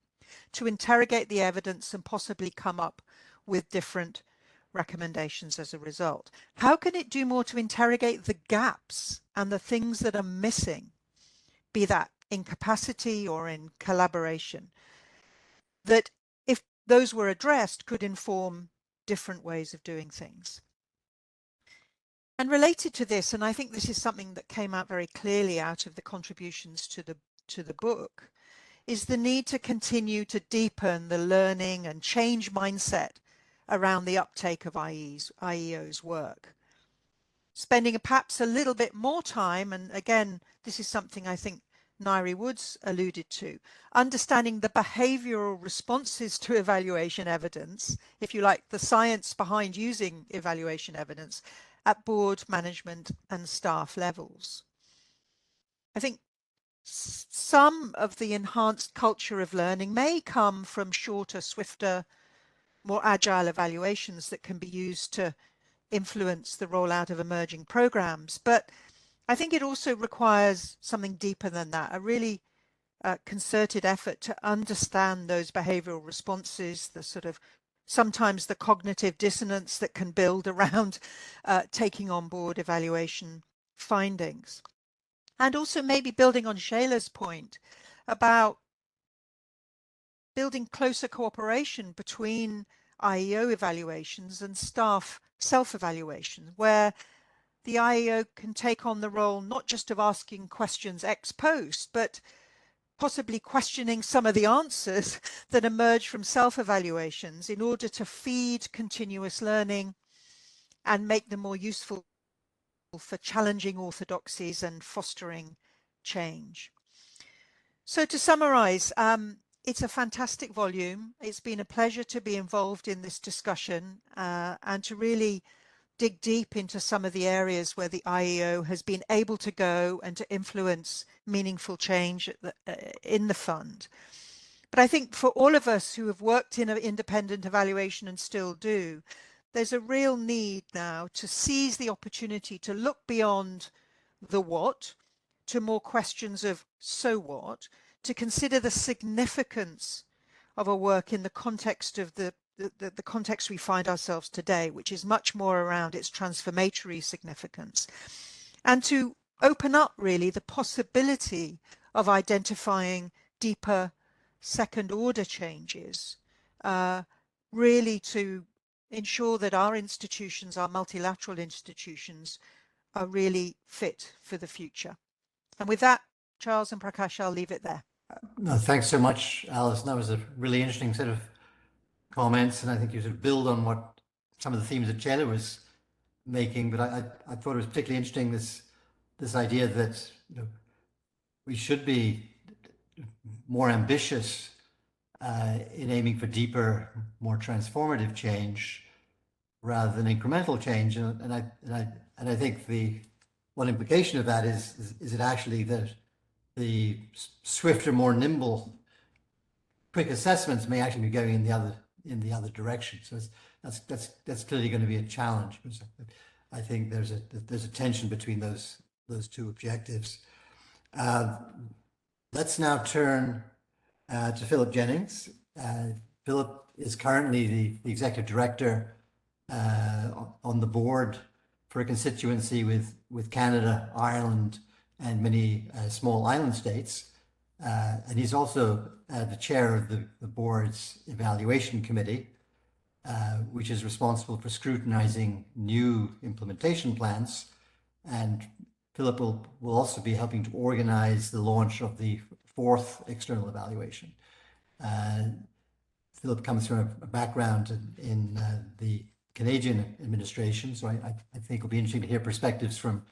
to interrogate the evidence and possibly come up with different recommendations as a result? How can it do more to interrogate the gaps and the things that are missing, be that in capacity or in collaboration, that if those were addressed could inform different ways of doing things? And related to this, and I think this is something that came out very clearly out of the contributions to the book, is the need to continue to deepen the learning and change mindset around the uptake of IEO's work. Spending perhaps a little bit more time, and again, this is something I think Nairi Woods alluded to, understanding the behavioral responses to evaluation evidence, if you like, the science behind using evaluation evidence at board, management and staff levels. I think some of the enhanced culture of learning may come from shorter, swifter, more agile evaluations that can be used to influence the rollout of emerging programs. But I think it also requires something deeper than that, a really concerted effort to understand those behavioral responses, the sort of sometimes the cognitive dissonance that can build around taking on board evaluation findings. And also maybe building on Ceyla's point about building closer cooperation between IEO evaluations and staff self-evaluation, where the IEO can take on the role not just of asking questions ex post, but possibly questioning some of the answers that emerge from self-evaluations in order to feed continuous learning and make them more useful for challenging orthodoxies and fostering change. So to summarize, it's a fantastic volume. It's been a pleasure to be involved in this discussion and to really dig deep into some of the areas where the IEO has been able to go and to influence meaningful change in the fund. But I think for all of us who have worked in independent evaluation and still do, there's a real need now to seize the opportunity to look beyond the what to more questions of so what, to consider the significance of a work in the context of the context we find ourselves today, which is much more around its transformatory significance, and to open up really the possibility of identifying deeper second order changes, really to ensure that our institutions, our multilateral institutions, are really fit for the future. And with that, Charles and Prakash, I'll leave it there. No, thanks so much, Alison. That was a really interesting set of comments, and I think you sort of build on what some of the themes that Ceyla was making. But I thought it was particularly interesting this idea that we should be more ambitious in aiming for deeper, more transformative change rather than incremental change. And I think the one implication of that is it actually that the swifter, more nimble, quick assessments may actually be going in the other direction. So that's clearly going to be a challenge, because I think there's a tension between those two objectives. Let's now turn to Philip Jennings. Philip is currently the executive director on the board for a constituency with Canada, Ireland, and many small island states. And he's also the chair of the board's evaluation committee. which is responsible for scrutinizing new implementation plans. And Philip will also be helping to organize the launch of the fourth external evaluation. Philip comes from a background in the Canadian administration, so I think it'll be interesting to hear perspectives from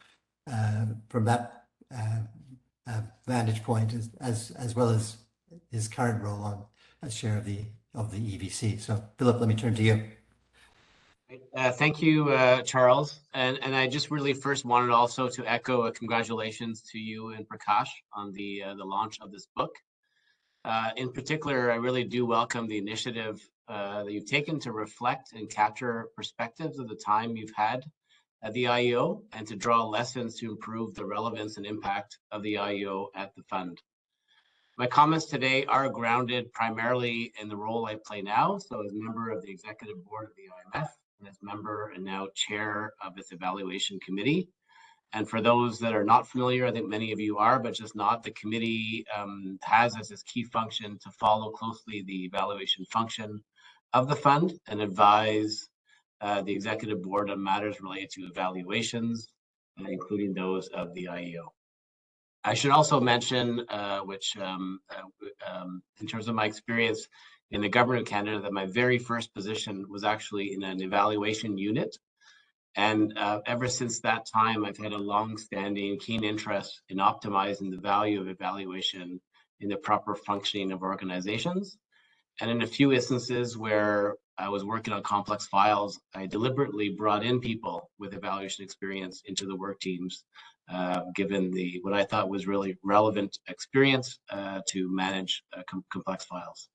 that vantage point, as well as his current role as chair of the EVC. So, Philip, let me turn to you. Thank you, Charles. And I just really first wanted also to echo a congratulations to you and Prakash on the launch of this book. In particular, I really do welcome the initiative that you've taken to reflect and capture perspectives of the time you've had at the IEO and to draw lessons to improve the relevance and impact of the IEO at the fund. My comments today are grounded primarily in the role I play now, so as member of the executive board of the IMF, and as member and now chair of its evaluation committee. And for those that are not familiar, I think many of you are, but just not, the committee has as its key function to follow closely the evaluation function of the fund and advise the executive board on matters related to evaluations, including those of the IEO. I should also mention, in terms of my experience in the government of Canada, that my very first position was actually in an evaluation unit. And ever since that time, I've had a long-standing, keen interest in optimizing the value of evaluation in the proper functioning of organizations. And in a few instances where I was working on complex files, I deliberately brought in people with evaluation experience into the work teams, given what I thought was really relevant experience to manage complex files.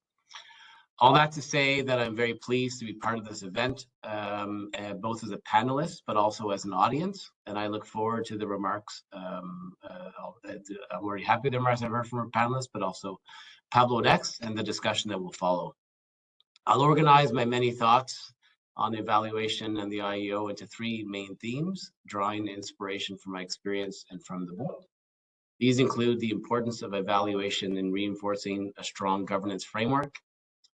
All that to say that I'm very pleased to be part of this event, both as a panelist, but also as an audience. And I look forward to the remarks. I'm already happy with the remarks I've heard from our panelists, but also Pablo next and the discussion that will follow. I'll organize my many thoughts on evaluation and the IEO into three main themes, drawing inspiration from my experience and from the board. These include the importance of evaluation in reinforcing a strong governance framework,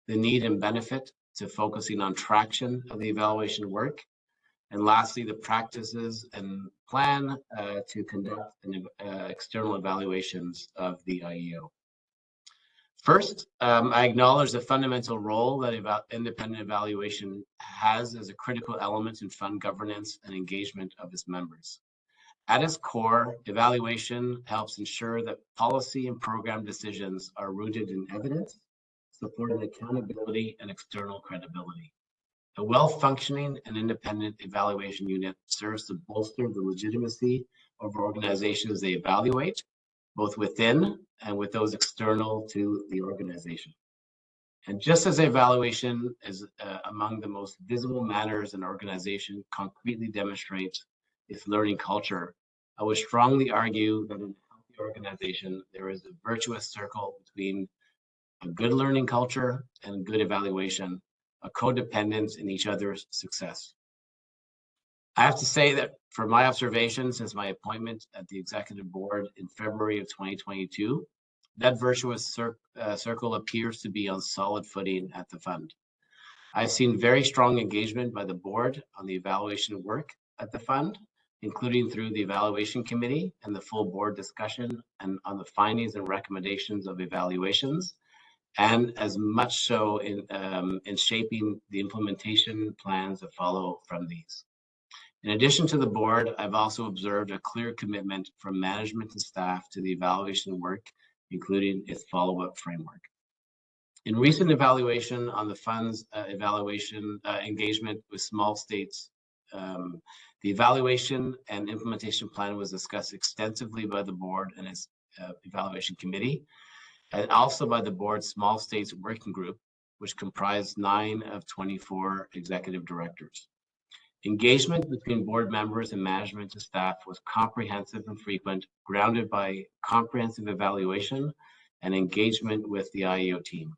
the need and benefit to focusing on traction of the evaluation work, and lastly, the practices and plan to conduct external evaluations of the IEO. First, I acknowledge the fundamental role that independent evaluation has as a critical element in fund governance and engagement of its members. At its core, evaluation helps ensure that policy and program decisions are rooted in evidence, supporting accountability and external credibility. A well-functioning and independent evaluation unit serves to bolster the legitimacy of organizations they evaluate, both within and with those external to the organization. And just as evaluation is among the most visible manners an organization concretely demonstrates its learning culture, I would strongly argue that in a healthy organization, there is a virtuous circle between a good learning culture and good evaluation, a codependence in each other's success. I have to say that from my observation since my appointment at the executive board in February of 2022, that virtuous circle appears to be on solid footing at the fund. I've seen very strong engagement by the board on the evaluation work at the fund, including through the evaluation committee and the full board discussion and on the findings and recommendations of evaluations, and as much so in shaping the implementation plans that follow from these. In addition to the board, I've also observed a clear commitment from management and staff to the evaluation work, including its follow-up framework. In recent evaluation on the fund's evaluation engagement with small states, the evaluation and implementation plan was discussed extensively by the board and its evaluation committee, and also by the board's small states working group, which comprised 9 of 24 executive directors. Engagement between board members and management and staff was comprehensive and frequent, grounded by comprehensive evaluation and engagement with the IEO team.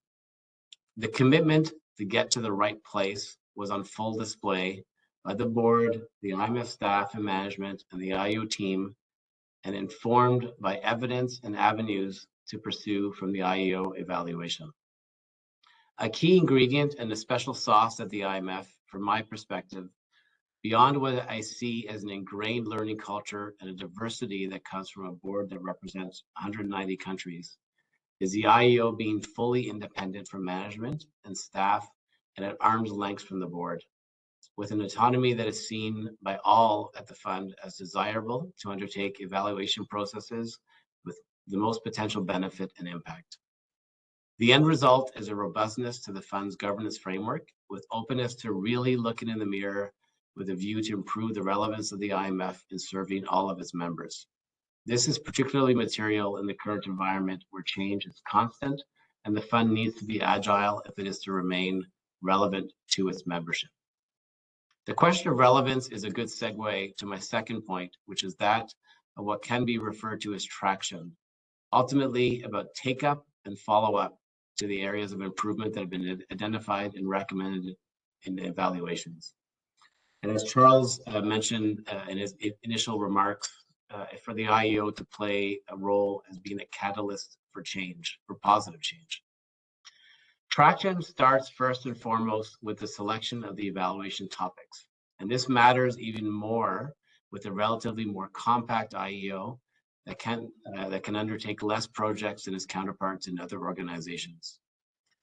The commitment to get to the right place was on full display by the board, the IMF staff and management, and the IEO team, and informed by evidence and avenues to pursue from the IEO evaluation. A key ingredient and a special sauce at the IMF, from my perspective, beyond what I see as an ingrained learning culture and a diversity that comes from a board that represents 190 countries, is the IEO being fully independent from management and staff and at arm's length from the board, with an autonomy that is seen by all at the fund as desirable to undertake evaluation processes with the most potential benefit and impact. The end result is a robustness to the fund's governance framework, with openness to really looking in the mirror with a view to improve the relevance of the IMF in serving all of its members. This is particularly material in the current environment where change is constant and the fund needs to be agile if it is to remain relevant to its membership. The question of relevance is a good segue to my second point, which is that of what can be referred to as traction, ultimately about take-up and follow-up to the areas of improvement that have been identified and recommended in the evaluations. And as Charles mentioned in his initial remarks, for the IEO to play a role as being a catalyst for change, for positive change. Traction starts first and foremost with the selection of the evaluation topics. And this matters even more with a relatively more compact IEO that can undertake less projects than its counterparts in other organizations.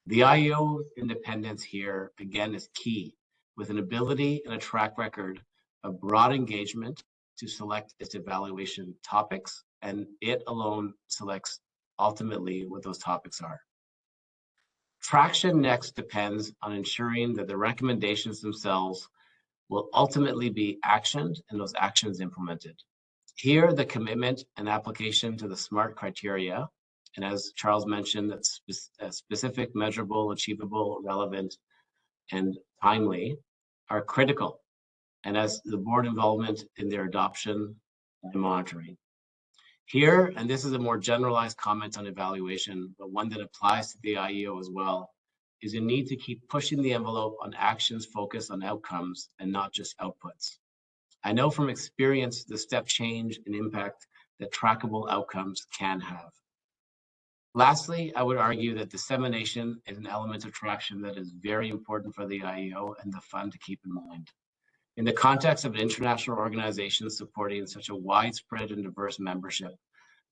The IEO independence here, again, is key, with an ability and a track record of broad engagement to select its evaluation topics, and it alone selects ultimately what those topics are. Traction next depends on ensuring that the recommendations themselves will ultimately be actioned and those actions implemented. Here, the commitment and application to the SMART criteria, and as Charles mentioned, that's specific, measurable, achievable, relevant, and timely, are critical, and as the board involvement in their adoption and monitoring. Here, and this is a more generalized comment on evaluation, but one that applies to the IEO as well, is a need to keep pushing the envelope on actions focused on outcomes and not just outputs. I know from experience the step change and impact that trackable outcomes can have. Lastly, I would argue that dissemination is an element of traction that is very important for the IEO and the fund to keep in mind. In the context of international organizations supporting such a widespread and diverse membership,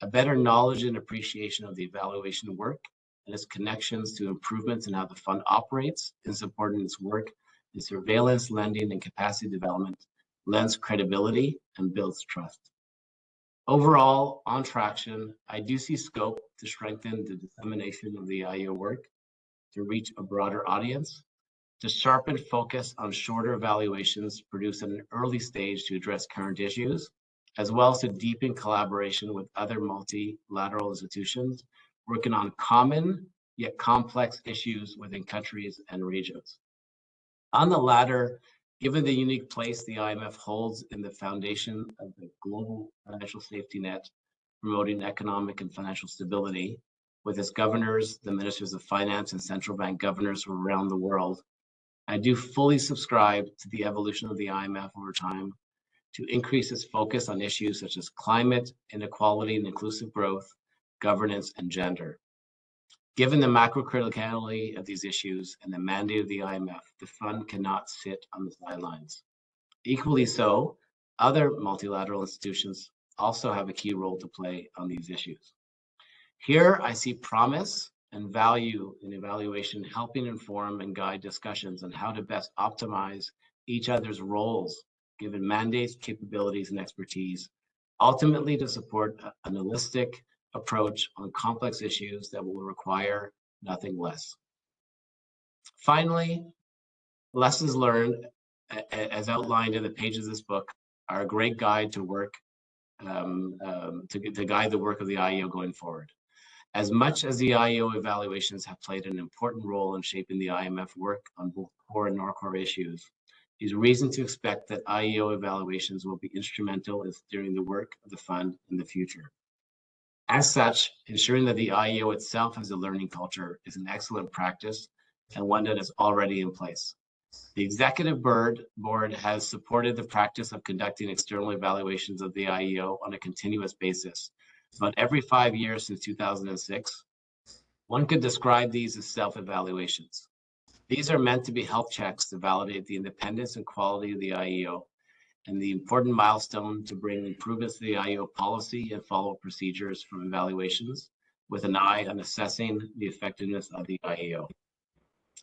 a better knowledge and appreciation of the evaluation work and its connections to improvements in how the fund operates in supporting its work in surveillance, lending, and capacity development lends credibility and builds trust. Overall, on traction, I do see scope to strengthen the dissemination of the IEO work, to reach a broader audience, to sharpen focus on shorter evaluations produced at an early stage to address current issues, as well as to deepen collaboration with other multilateral institutions working on common yet complex issues within countries and regions. On the latter, given the unique place the IMF holds in the foundation of the global financial safety net, promoting economic and financial stability, with its governors, the ministers of finance, and central bank governors from around the world, I do fully subscribe to the evolution of the IMF over time to increase its focus on issues such as climate, inequality and inclusive growth, governance, and gender. Given the macro criticality of these issues and the mandate of the IMF, the fund cannot sit on the sidelines. Equally so, other multilateral institutions also have a key role to play on these issues. Here, I see promise and value in evaluation helping inform and guide discussions on how to best optimize each other's roles, given mandates, capabilities, and expertise, ultimately to support an holistic approach on complex issues that will require nothing less. Finally, lessons learned, as outlined in the pages of this book, are a great guide to work, to guide the work of the IEO going forward. As much as the IEO evaluations have played an important role in shaping the IMF work on both core and non-core issues, there's reason to expect that IEO evaluations will be instrumental in steering the work of the fund in the future. As such, ensuring that the IEO itself has a learning culture is an excellent practice and one that is already in place. The executive board has supported the practice of conducting external evaluations of the IEO on a continuous basis, about every 5 years since 2006. One could describe these as self-evaluations. These are meant to be health checks to validate the independence and quality of the IEO and the important milestone to bring improvements to the IEO policy and follow procedures from evaluations with an eye on assessing the effectiveness of the IEO.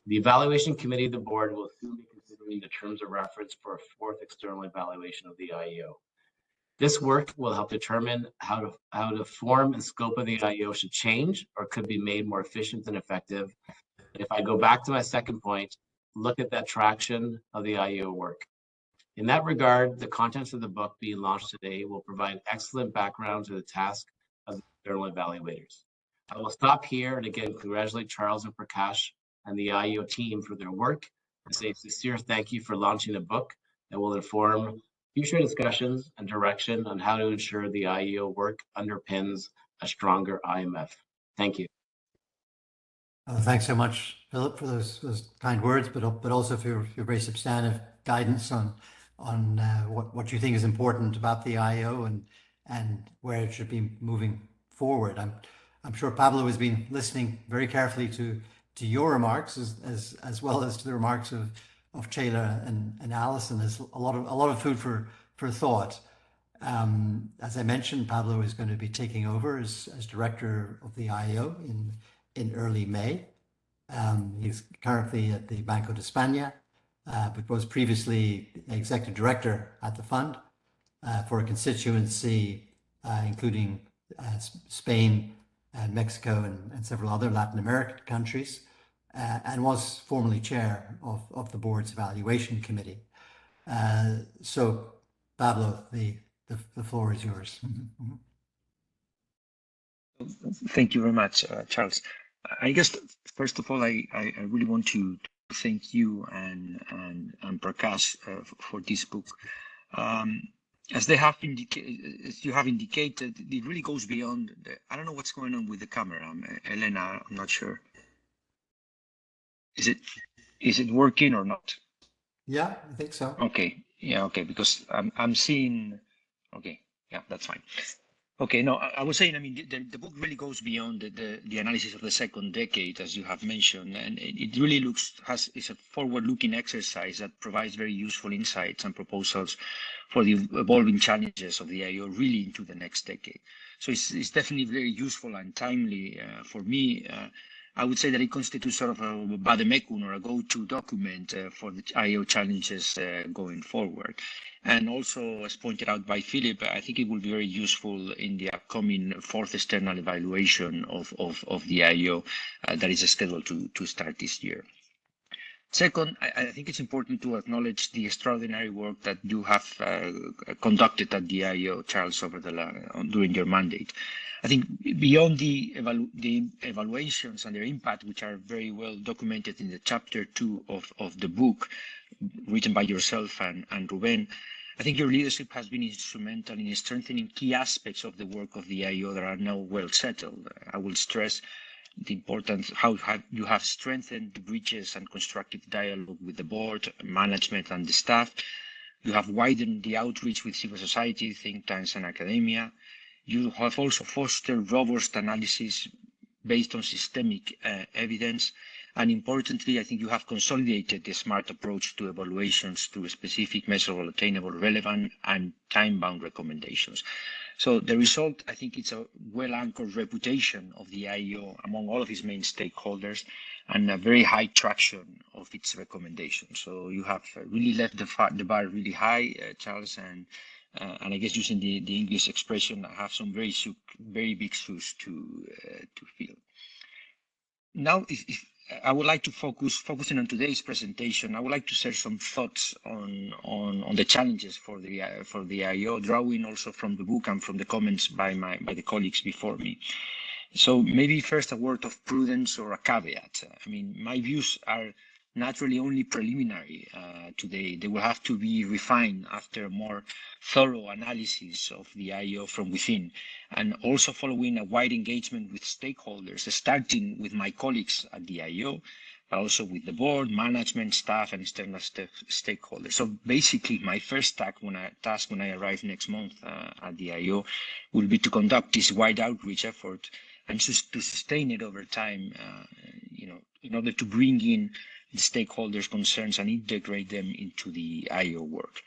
The evaluation committee of the board will soon be considering the terms of reference for a fourth external evaluation of the IEO. This work will help determine how the form and scope of the IEO should change or could be made more efficient and effective. If I go back to my second point, look at that traction of the IEO work. In that regard, the contents of the book being launched today will provide excellent background to the task of the external evaluators. I will stop here and again congratulate Charles and Prakash and the IEO team for their work and say a sincere thank you for launching a book that will inform future discussions and direction on how to ensure the IEO work underpins a stronger IMF. Thank you. Thanks so much, Philip, for those kind words, but also for your very substantive guidance on what you think is important about the IEO and where it should be moving forward. I'm sure Pablo has been listening very carefully to your remarks as well as to the remarks of Ceyla and Alison. There's a lot of food for thought. As I mentioned, Pablo is going to be taking over as director of the IEO in early May. He's currently at the Banco de España, but was previously executive director at the fund for a constituency including Spain and Mexico and several other Latin American countries, and was formerly chair of the board's evaluation committee. So, Pablo, the floor is yours. Thank you very much, Charles. I guess, first of all, I really want to thank you and Prakash for this book. As you have indicated, it really goes beyond I don't know what's going on with the camera. Elena, I'm not sure. Is it working or not? Yeah, I think so. Okay. Yeah, okay, because I'm seeing, okay, yeah, that's fine. Okay, no, I was saying, I mean, the book really goes beyond the analysis of the second decade, as you have mentioned, and it really is a forward-looking exercise that provides very useful insights and proposals for the evolving challenges of the IEO really into the next decade. So it's definitely very useful and timely for me. I would say that it constitutes sort of a vademecum or a go-to document for the IEO challenges going forward. And also, as pointed out by Philip, I think it will be very useful in the upcoming fourth external evaluation of the IEO that is scheduled to start this year. Second, I think it's important to acknowledge the extraordinary work that you have conducted at the IEO, Charles, during your mandate. I think beyond the evaluations and their impact, which are very well documented in the chapter 2 of the book written by yourself and Ruben, I think your leadership has been instrumental in strengthening key aspects of the work of the IEO that are now well settled. I will stress the importance how you have strengthened the bridges and constructive dialogue with the board, management, and the staff. You have widened the outreach with civil society, think tanks, and academia. You have also fostered robust analysis based on systemic evidence. And importantly, I think you have consolidated the smart approach to evaluations to specific, measurable, attainable, relevant, and time-bound recommendations. So the result, I think it's a well-anchored reputation of the IEO among all of its main stakeholders and a very high traction of its recommendations. So you have really left the bar really high, Charles, and I guess using the English expression, I have some very big shoes to fill. Now, if I would like to focusing on today's presentation, I would like to share some thoughts on the challenges for the IEO, drawing also from the book and from the comments by the colleagues before me. So maybe first a word of prudence or a caveat. I mean, my views are naturally only preliminary today. They will have to be refined after a more thorough analysis of the IEO from within, and also following a wide engagement with stakeholders, starting with my colleagues at the IEO, but also with the board, management, staff, and external stakeholders. So basically, my first task when I arrive next month at the IEO will be to conduct this wide outreach effort and to sustain it over time, in order to bring in the stakeholders' concerns and integrate them into the IEO work.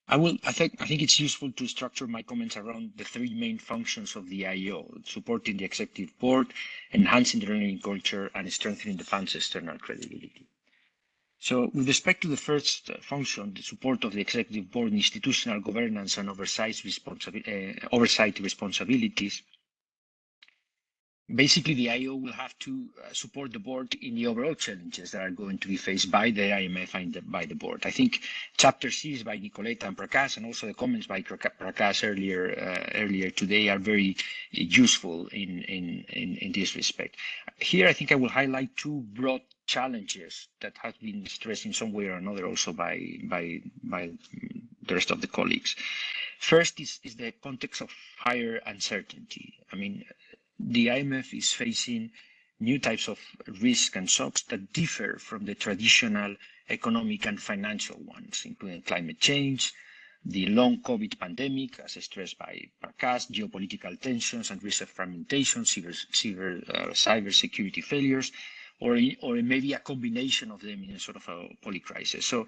I think it's useful to structure my comments around the three main functions of the IEO: supporting the executive board, enhancing the learning culture, and strengthening the fund's external credibility. So with respect to the first function, the support of the executive board in institutional governance and oversight responsibilities, basically the IEO will have to support the board in the overall challenges that are going to be faced by the IMF and by the board. I think chapter 6 by Nicoleta and Prakash, and also the comments by Prakash earlier today, are very useful in this respect. Here, I think I will highlight two broad challenges that have been stressed in some way or another also by the rest of the colleagues. First is the context of higher uncertainty. I mean, the IMF is facing new types of risk and shocks that differ from the traditional economic and financial ones, including climate change, the long COVID pandemic, as stressed by Prakash, geopolitical tensions and risk of fragmentation, cyber security failures, or maybe a combination of them in a sort of a polycrisis. So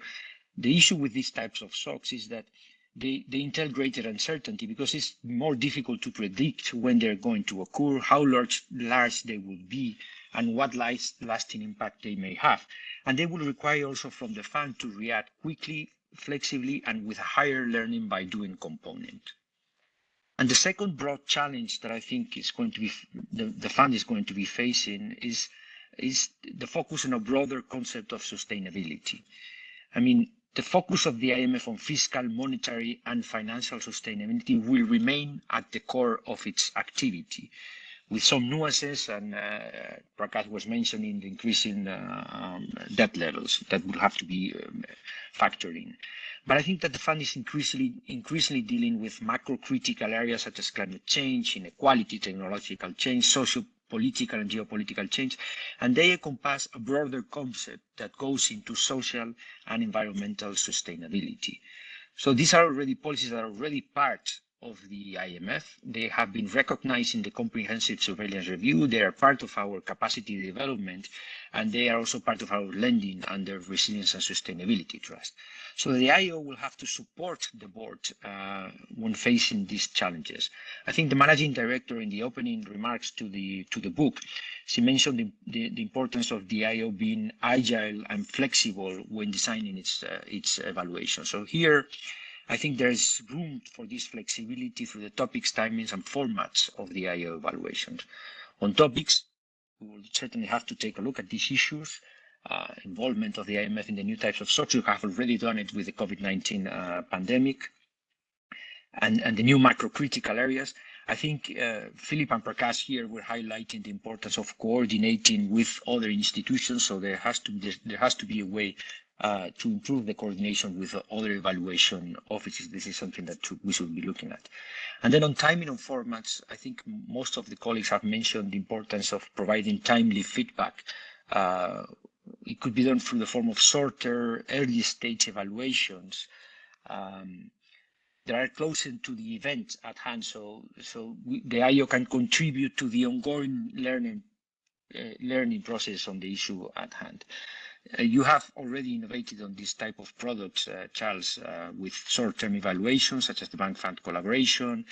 the issue with these types of shocks is that they entail greater uncertainty because it's more difficult to predict when they're going to occur, how large they will be, and what lasting impact they may have. And they will require also from the fund to react quickly, flexibly, and with a higher learning by doing component. And the second broad challenge that I think is going to be the fund is going to be facing is the focus on a broader concept of sustainability. I mean, the focus of the IMF on fiscal, monetary, and financial sustainability will remain at the core of its activity, with some nuances, and Prakash was mentioning the increasing debt levels that will have to be factored in. But I think that the fund is increasingly dealing with macro-critical areas such as climate change, inequality, technological change, socio-political and geopolitical change, and they encompass a broader concept that goes into social and environmental sustainability. So these are already policies that are already part of the IMF. They have been recognized in the Comprehensive Surveillance Review. They are part of our capacity development, and they are also part of our lending under Resilience and Sustainability Trust. So the IEO will have to support the board when facing these challenges. I think the managing director in the opening remarks to the book, she mentioned the importance of the IEO being agile and flexible when designing its evaluation. So here, I think there is room for this flexibility through the topics, timings, and formats of the IEO evaluations. On topics, we will certainly have to take a look at these issues. Involvement of the IMF in the new types of shocks. We have already done it with the COVID-19 pandemic and the new macro-critical areas. I think Philip and Prakash here were highlighting the importance of coordinating with other institutions. So there has to be a way to improve the coordination with other evaluation offices. This is something that we should be looking at. And then on timing and formats, I think most of the colleagues have mentioned the importance of providing timely feedback. It could be done through the form of shorter, early stage evaluations that are closer to the event at hand, so the IEO can contribute to the ongoing learning process on the issue at hand. You have already innovated on this type of products, Charles, with short-term evaluations such as the bank fund collaboration,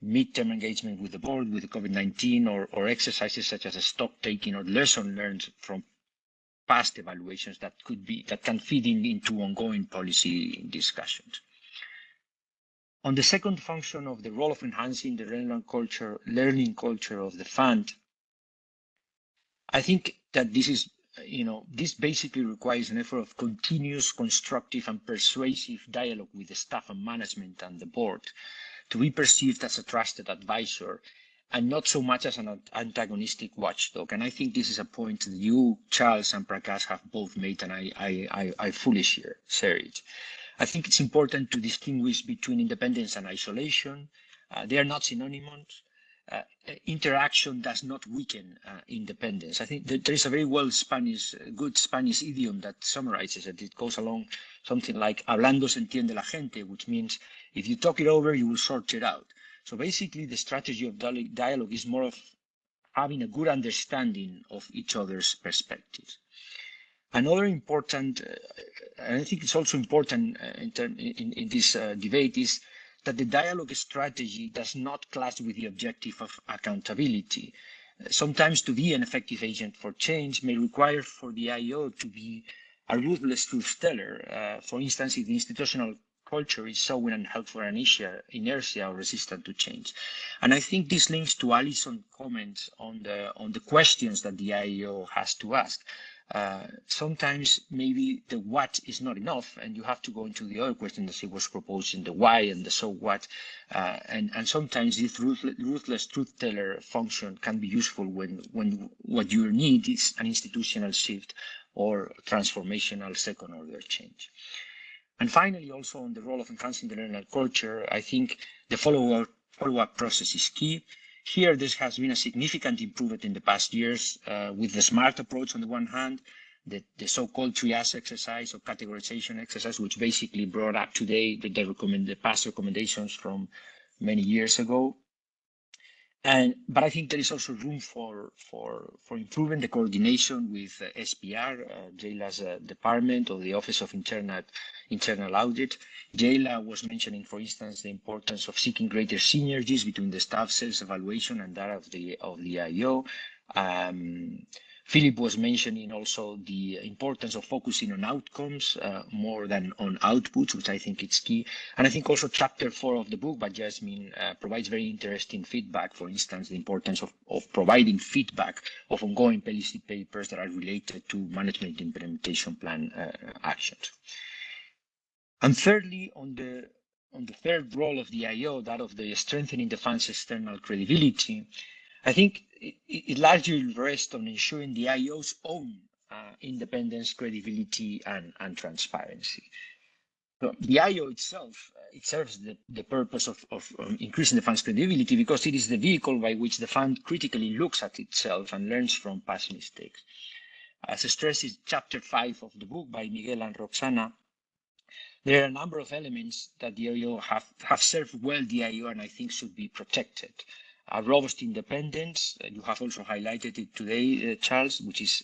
mid-term engagement with the board with the COVID-19, or exercises such as a stock taking or lesson learned from past evaluations that can feed into ongoing policy discussions. On the second function of the role of enhancing the learning culture of the fund, I think that this basically requires an effort of continuous, constructive, and persuasive dialogue with the staff and management and the board to be perceived as a trusted advisor and not so much as an antagonistic watchdog. And I think this is a point that you, Charles, and Prakash have both made, and I fully share it. I think it's important to distinguish between independence and isolation. They are not synonymous. Interaction does not weaken independence. I think that there is a very good Spanish idiom that summarizes it. It goes along something like hablando se entiende la gente, which means if you talk it over, you will sort it out. So basically, the strategy of dialogue is more of having a good understanding of each other's perspectives. Another important, and I think it's also important in this debate, is that the dialogue strategy does not clash with the objective of accountability. Sometimes to be an effective agent for change may require for the IEO to be a ruthless truth teller. For instance, if the institutional culture is showing unhelpful inertia or resistant to change. And I think this links to Alison's comments on the questions that the IEO has to ask. Sometimes maybe the what is not enough, and you have to go into the other question that she was proposing, the why and the so what. And sometimes this ruthless truth teller function can be useful when what you need is an institutional shift or transformational second order change. And finally, also on the role of enhancing the learner culture, I think the follow-up process is key. Here, there has been a significant improvement in the past years with the SMART approach on the one hand, the so-called triage exercise or categorization exercise, which basically brought up today the past recommendations from many years ago. But I think there is also room for improving the coordination with SPR, Ceyla's department, or the Office of Internal Audit. Ceyla was mentioning, for instance, the importance of seeking greater synergies between the staff sales evaluation and that of the IEO. Philip was mentioning also the importance of focusing on outcomes more than on outputs, which I think is key. And I think also chapter 4 of the book by Jasmine provides very interesting feedback. For instance, the importance of providing feedback of ongoing policy papers that are related to management implementation plan actions. And thirdly, on the third role of the IEO, that of the strengthening the fund's external credibility, I think it largely rests on ensuring the IEO's own independence, credibility, and transparency. So the IEO itself, it serves the purpose of increasing the fund's credibility because it is the vehicle by which the fund critically looks at itself and learns from past mistakes. As stressed in chapter 5 of the book by Miguel and Roxana, there are a number of elements that the IEO have served well the IEO and I think should be protected. A robust independence, you have also highlighted it today, Charles, which is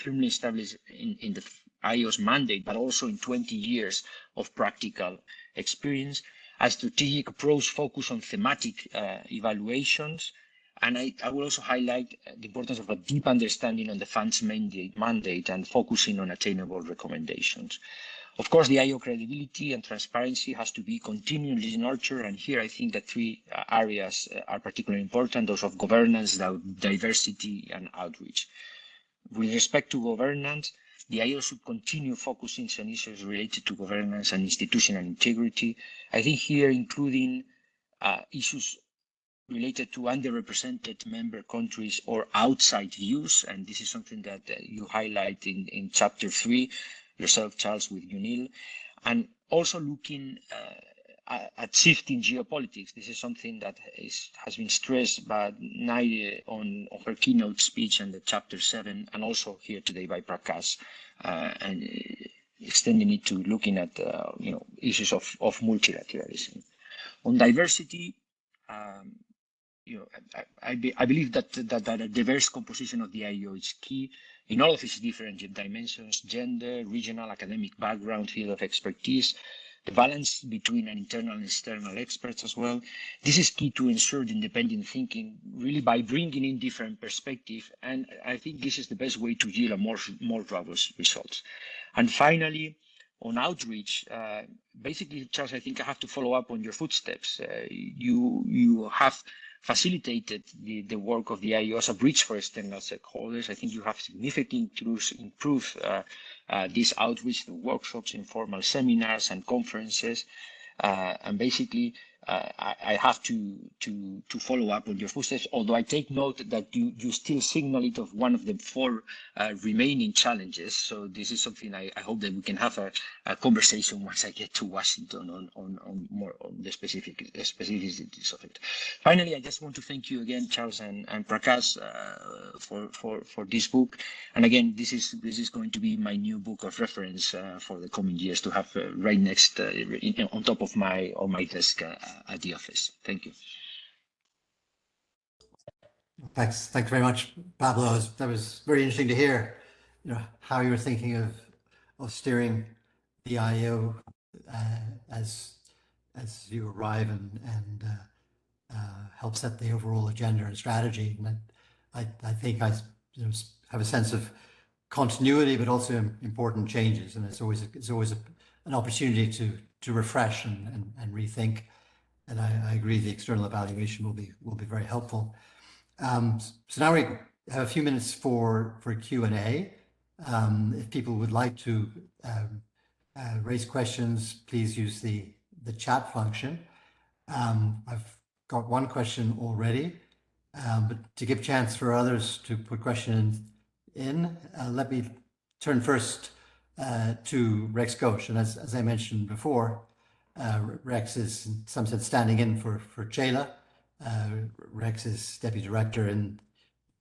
firmly established in the IEO's mandate, but also in 20 years of practical experience. A strategic approach focused on thematic evaluations. And I will also highlight the importance of a deep understanding on the fund's mandate and focusing on attainable recommendations. Of course, the IEO credibility and transparency has to be continually nurtured, and here I think that three areas are particularly important, those of governance, diversity, and outreach. With respect to governance, the IEO should continue focusing on issues related to governance and institutional integrity. I think here including issues related to underrepresented member countries or outside views, and this is something that you highlight in chapter 3, yourself, Charles, with UNIL, and also looking at shifting geopolitics. This is something that has been stressed by Nadia on her keynote speech and the chapter 7, and also here today by Prakash, and extending it to looking at issues of multilateralism. On diversity, I believe that a diverse composition of the IEO is key in all of its different dimensions: gender, regional, academic background, field of expertise, the balance between internal and external experts as well. This is key to ensure the independent thinking, really by bringing in different perspectives, and I think this is the best way to yield a more robust results. And finally, on outreach, basically, Charles, I think I have to follow up on your footsteps. You have facilitated the work of the IEO as a bridge for external stakeholders. I think you have significantly improved this outreach through workshops, informal seminars, and conferences. And basically, I have to follow up on your footsteps, although I take note that you still signal it of one of the 4 remaining challenges. So this is something I hope that we can have a conversation once I get to Washington on more on the specificities of it. Finally, I just want to thank you again, Charles and Prakash, for this book. And again, this is going to be my new book of reference for the coming years to have right next on top of my desk at the office. Thank you. Thanks very much, Pablo. That was very interesting to hear, how you were thinking of steering the IEO as you arrive and help set the overall agenda and strategy. And I think I have a sense of continuity, but also important changes. And it's always an opportunity to refresh and rethink. And I agree the external evaluation will be very helpful. So now we have a few minutes for Q&A. If people would like to raise questions, please use the chat function. I've got one question already, but to give chance for others to put questions in, let me turn first to Rex Ghosh. And as I mentioned before, Rex is in some sense standing in for Ceyla. Rex is Deputy Director in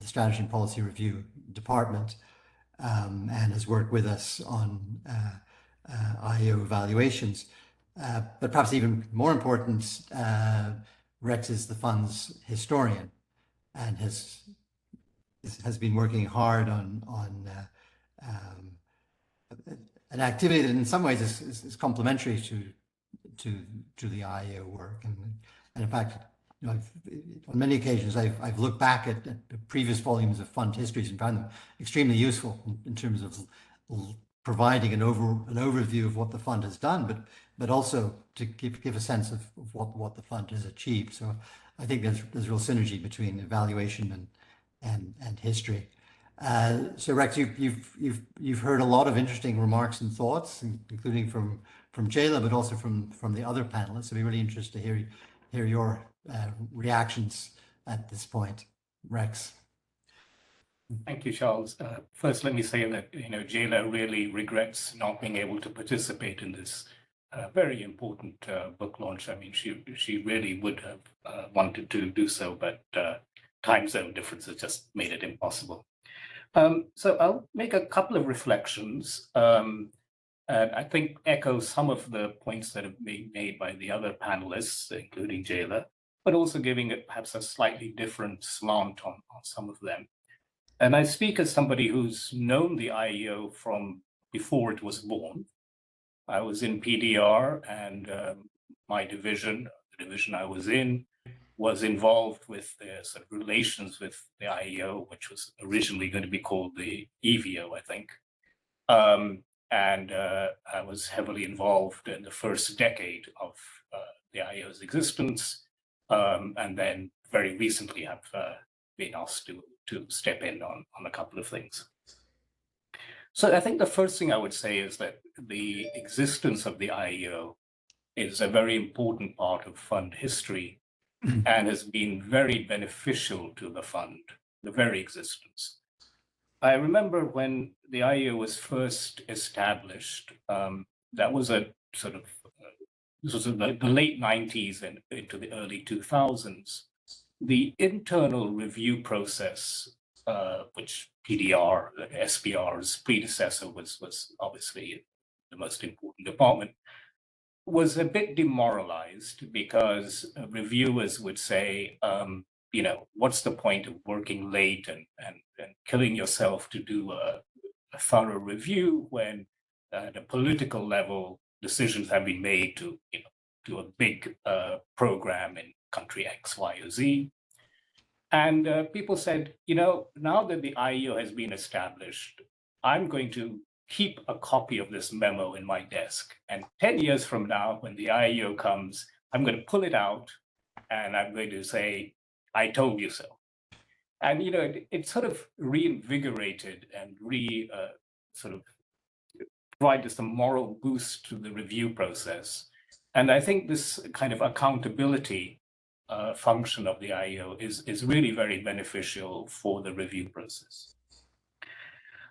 the Strategy and Policy Review Department, and has worked with us on IEO evaluations. But perhaps even more important, Rex is the fund's historian and has been working hard on an activity that in some ways is complementary to the IEO work. And in fact, on many occasions, I've looked back at previous volumes of fund histories and found them extremely useful in terms of providing an overview of what the fund has done, but also to give a sense of what the fund has achieved. So I think there's real synergy between evaluation and history. So Rex, you've heard a lot of interesting remarks and thoughts, including from Ceyla, but also from the other panelists. I'd be really interested to hear your reactions at this point, Rex. Thank you, Charles. First, let me say that Ceyla really regrets not being able to participate in this very important book launch. I mean, she really would have wanted to do so, but time zone differences just made it impossible. So I'll make a couple of reflections, and I think echo some of the points that have been made by the other panelists, including Ceyla, but also giving it perhaps a slightly different slant on some of them. And I speak as somebody who's known the IEO from before it was born. I was in PDR, and my division, the division I was in, was involved with the sort of relations with the IEO, which was originally going to be called the EVO, I think. And I was heavily involved in the first decade of the IEO's existence, and then very recently have been asked to step in on a couple of things. So I think the first thing I would say is that the existence of the IEO is a very important part of fund history and has been very beneficial to the fund, the very existence. I remember when the IEO was first established, that was a sort of, this was in the late 90s and into the early 2000s. The internal review process, which PDR, SPR's predecessor, was obviously the most important department, was a bit demoralized because reviewers would say, what's the point of working late and killing yourself to do a thorough review when at a political level decisions have been made to do a big program in country X, Y, or Z. And people said, now that the IEO has been established, I'm going to keep a copy of this memo in my desk. And 10 years from now, when the IEO comes, I'm going to pull it out and I'm going to say, I told you so. And, it sort of reinvigorated and sort of provided some moral boost to the review process. And I think this kind of accountability function of the IEO is really very beneficial for the review process.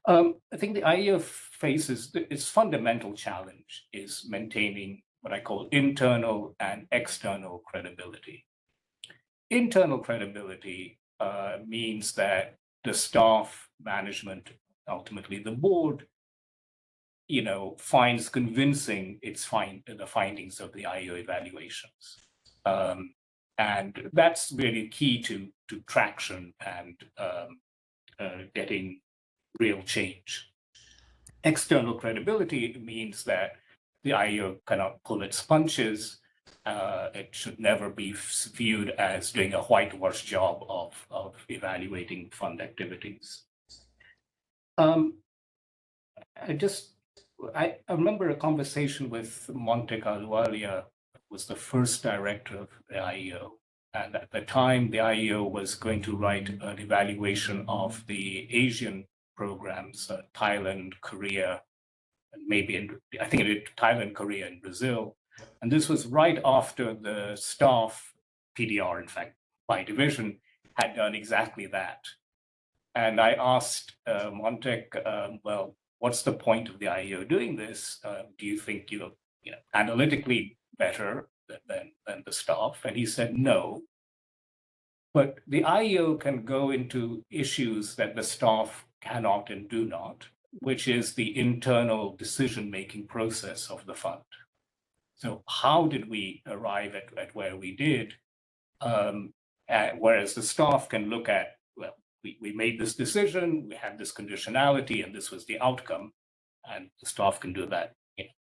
I think the IEO faces its fundamental challenge is maintaining what I call internal and external credibility. Internal credibility means that the staff, management, ultimately the board, finds convincing the findings of the IEO evaluations. And that's really key to traction and getting real change. External credibility means that the IEO cannot pull its punches. It should never be viewed as doing a whitewash job of evaluating fund activities. I remember a conversation with Monte Carlualia, who was the first director of the IEO. And at the time, the IEO was going to write an evaluation of the Asian programs, Thailand, Korea, and maybe I think it did Thailand, Korea, and Brazil. And this was right after the staff PDR, in fact, by division, had done exactly that. And I asked Montek, well, what's the point of the IEO doing this? Do you think you know analytically better than the staff? And he said no. But the IEO can go into issues that the staff cannot and do not, which is the internal decision-making process of the fund. So how did we arrive at where we did? Whereas the staff can look at, well, we made this decision, we had this conditionality, and this was the outcome, and the staff can do that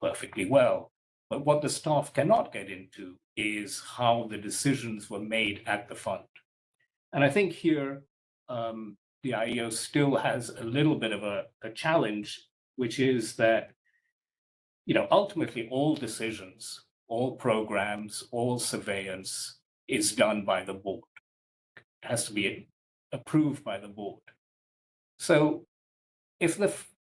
perfectly well. But what the staff cannot get into is how the decisions were made at the fund. And I think here, the IEO still has a little bit of a challenge, which is that, ultimately all decisions, all programs, all surveillance is done by the board. It has to be approved by the board. So if the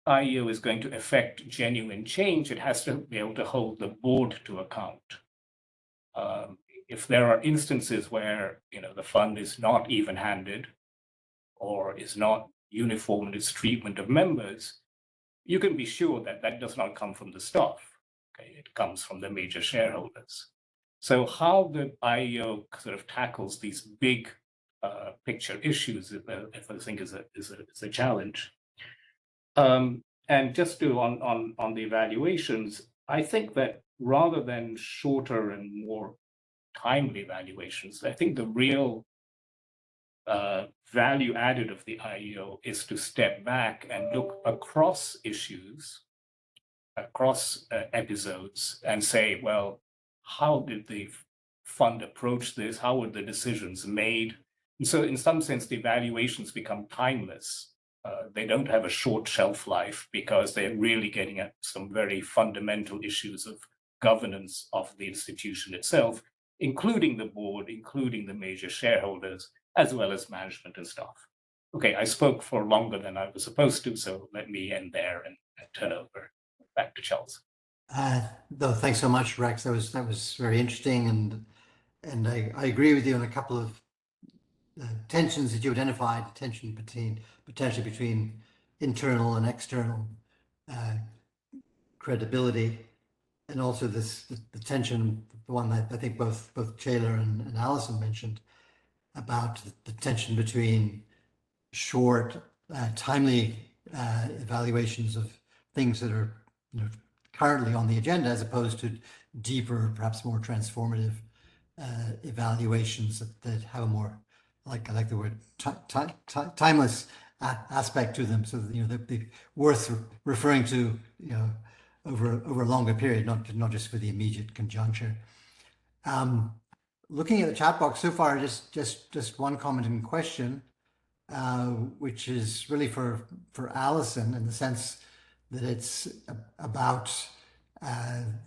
IEO is going to effect genuine change, it has to be able to hold the board to account. If there are instances where the fund is not even-handed or is not uniform in its treatment of members, you can be sure that that does not come from the staff. Okay, it comes from the major shareholders. So how the IEO sort of tackles these big picture issues, I think, is a challenge. And just to on the evaluations, I think that rather than shorter and more timely evaluations, I think the real value added of the IEO is to step back and look across issues, across episodes, and say, well, how did the fund approach this? How were the decisions made? And so in some sense, the evaluations become timeless. They don't have a short shelf life because they're really getting at some very fundamental issues of governance of the institution itself, including the board, including the major shareholders, as well as management and staff. Okay, I spoke for longer than I was supposed to, so let me end there and turn over back to Charles. No, thanks so much, Rex. That was very interesting, and I agree with you on a couple of tensions that you identified. Tension potentially between internal and external credibility, and also the tension, the one that I think both Ceyla and Alison mentioned, about the tension between short, timely evaluations of things that are currently on the agenda, as opposed to deeper, perhaps more transformative evaluations that have a more, I like the word timeless aspect to them, so that they're worth referring to over a longer period, not just for the immediate conjuncture. Looking at the chat box so far, just one comment and question, which is really for Alison, in the sense that it's about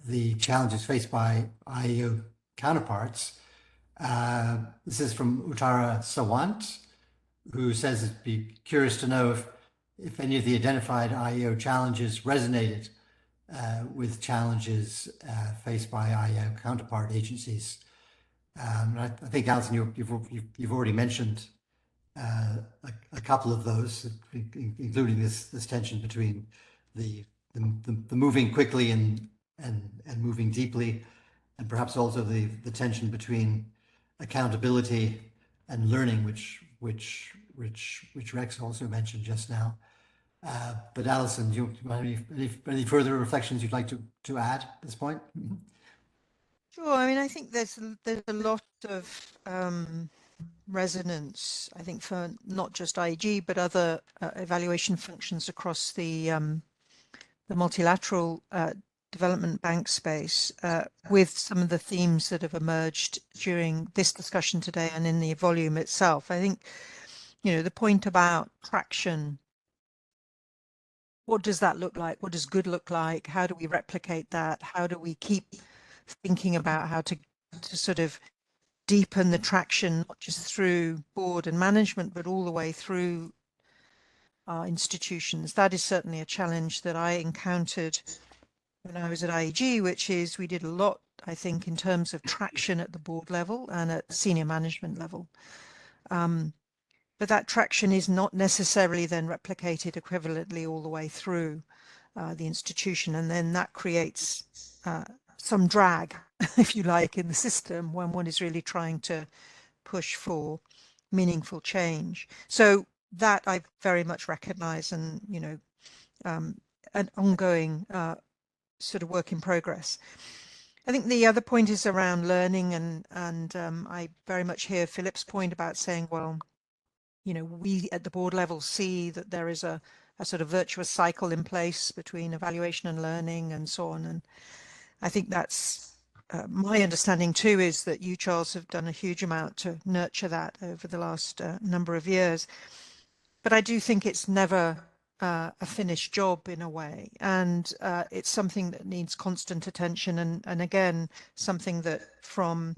the challenges faced by IEO counterparts. This is from Uttara Sawant, who says it'd be curious to know if any of the identified IEO challenges resonated with challenges faced by IEO counterpart agencies. I think, Alison, you've already mentioned a couple of those, including this tension between the moving quickly and moving deeply, and perhaps also the tension between accountability and learning, which Rex also mentioned just now. But Alison, do you have any further reflections you'd like to add at this point? Sure. I mean, I think there's a lot of resonance, I think, for not just IEG, but other evaluation functions across the multilateral development bank space with some of the themes that have emerged during this discussion today and in the volume itself. I think, the point about traction, what does that look like? What does good look like? How do we replicate that? How do we keep thinking about how to sort of deepen the traction, not just through board and management, but all the way through our institutions? That is certainly a challenge that I encountered when I was at IEG, which is we did a lot, I think, in terms of traction at the board level and at senior management level. But that traction is not necessarily then replicated equivalently all the way through the institution. And then that creates some drag, if you like, in the system when one is really trying to push for meaningful change. So that I very much recognize, and, an ongoing sort of work in progress. I think the other point is around learning, and I very much hear Philip's point about saying, well, we at the board level see that there is a sort of virtuous cycle in place between evaluation and learning and so on. And I think that's my understanding too, is that you, Charles, have done a huge amount to nurture that over the last number of years. But I do think it's never a finished job in a way, and it's something that needs constant attention, and again, something that from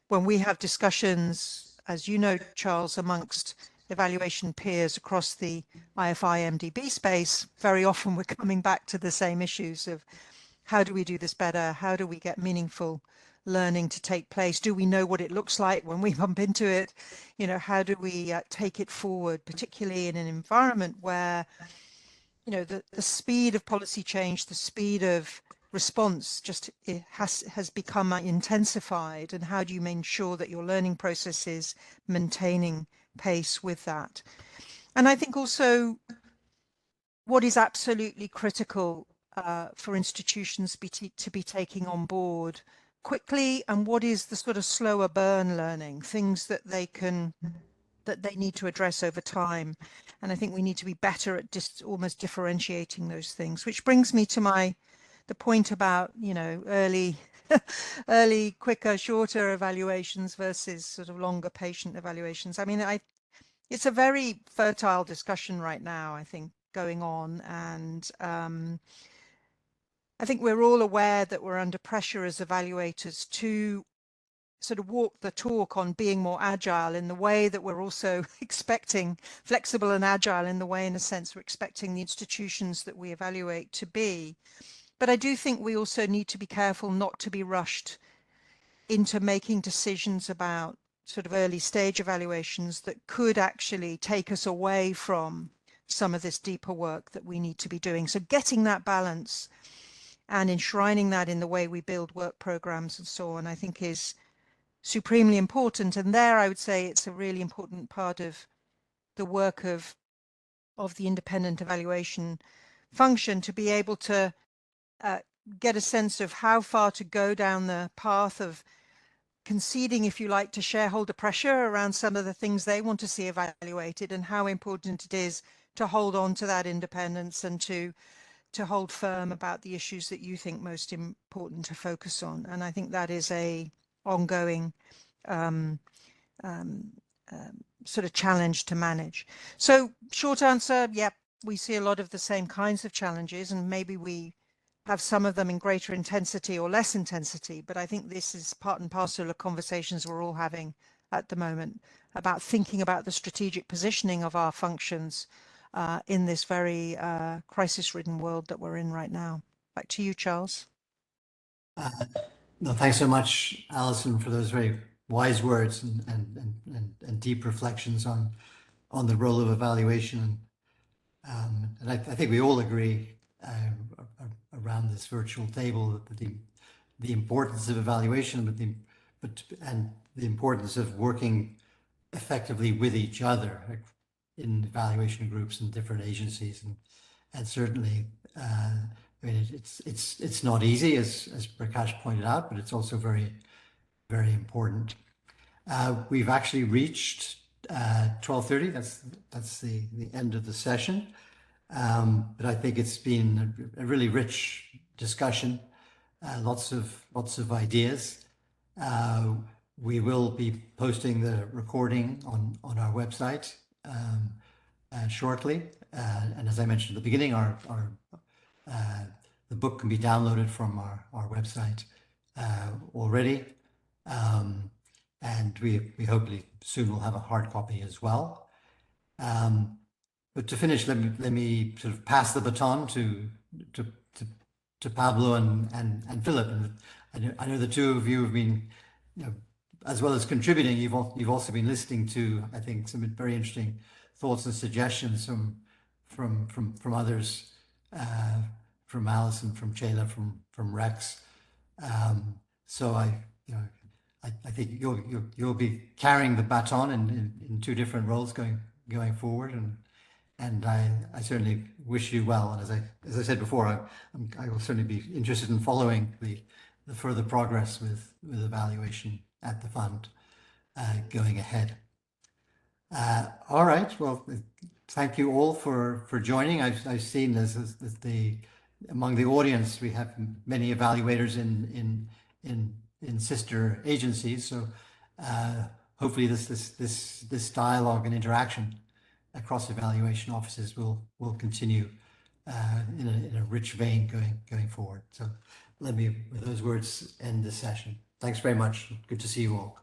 when we have discussions, as you know, Charles, amongst evaluation peers across the IFI MDB space, very often we're coming back to the same issues of how do we do this better? How do we get meaningful learning to take place? Do we know what it looks like when we bump into it? How do we take it forward, particularly in an environment where, the speed of policy change, the speed of response just has become intensified, and how do you make sure that your learning process is maintaining pace with that? And I think also what is absolutely critical for institutions to be taking on board quickly, and what is the sort of slower burn learning, things that they need to address over time. And I think we need to be better at just almost differentiating those things, which brings me to the point about, early, quicker, shorter evaluations versus sort of longer patient evaluations. I mean, it's a very fertile discussion right now, I think, going on. And I think we're all aware that we're under pressure as evaluators to sort of walk the talk on being more agile in the way that we're also expecting, flexible and agile in the way, in a sense, we're expecting the institutions that we evaluate to be. But I do think we also need to be careful not to be rushed into making decisions about sort of early stage evaluations that could actually take us away from some of this deeper work that we need to be doing. So getting that balance and enshrining that in the way we build work programs and so on, I think is supremely important. And there I would say it's a really important part of the work of the independent evaluation function, to be able to get a sense of how far to go down the path of conceding, if you like, to shareholder pressure around some of the things they want to see evaluated, and how important it is to hold on to that independence and to hold firm about the issues that you think most important to focus on. And I think that is a ongoing sort of challenge to manage. So short answer, yep, we see a lot of the same kinds of challenges, and maybe we have some of them in greater intensity or less intensity, but I think this is part and parcel of conversations we're all having at the moment about thinking about the strategic positioning of our functions in this very crisis-ridden world that we're in right now. Back to you, Charles. No, thanks so much, Alison, for those very wise words and deep reflections on the role of evaluation. And I think we all agree around this virtual table that the importance of evaluation, and the importance of working effectively with each other in evaluation groups and different agencies, and certainly I mean, it's not easy, as Prakash pointed out, but it's also very, very important. We've actually reached 12:30. That's the end of the session. But I think it's been a really rich discussion, lots of ideas. We will be posting the recording on our website shortly. And as I mentioned at the beginning, the book can be downloaded from our website already. And we hopefully soon will have a hard copy as well. But to finish, let me sort of pass the baton to Pablo and Philip. And I know the two of you have been, as well as contributing, you've also been listening to, I think, some very interesting thoughts and suggestions from others, from Alison, from Ceyla, from Rex. So I think you'll be carrying the baton in two different roles going forward, and I certainly wish you well. And as I said before, I will certainly be interested in following the further progress with evaluation at the fund going ahead. All right. Well, thank you all for joining. I've seen this among the audience we have many evaluators in sister agencies. So hopefully this dialogue and interaction across evaluation offices will continue in a rich vein going forward. So let me, with those words, end this session. Thanks very much. Good to see you all.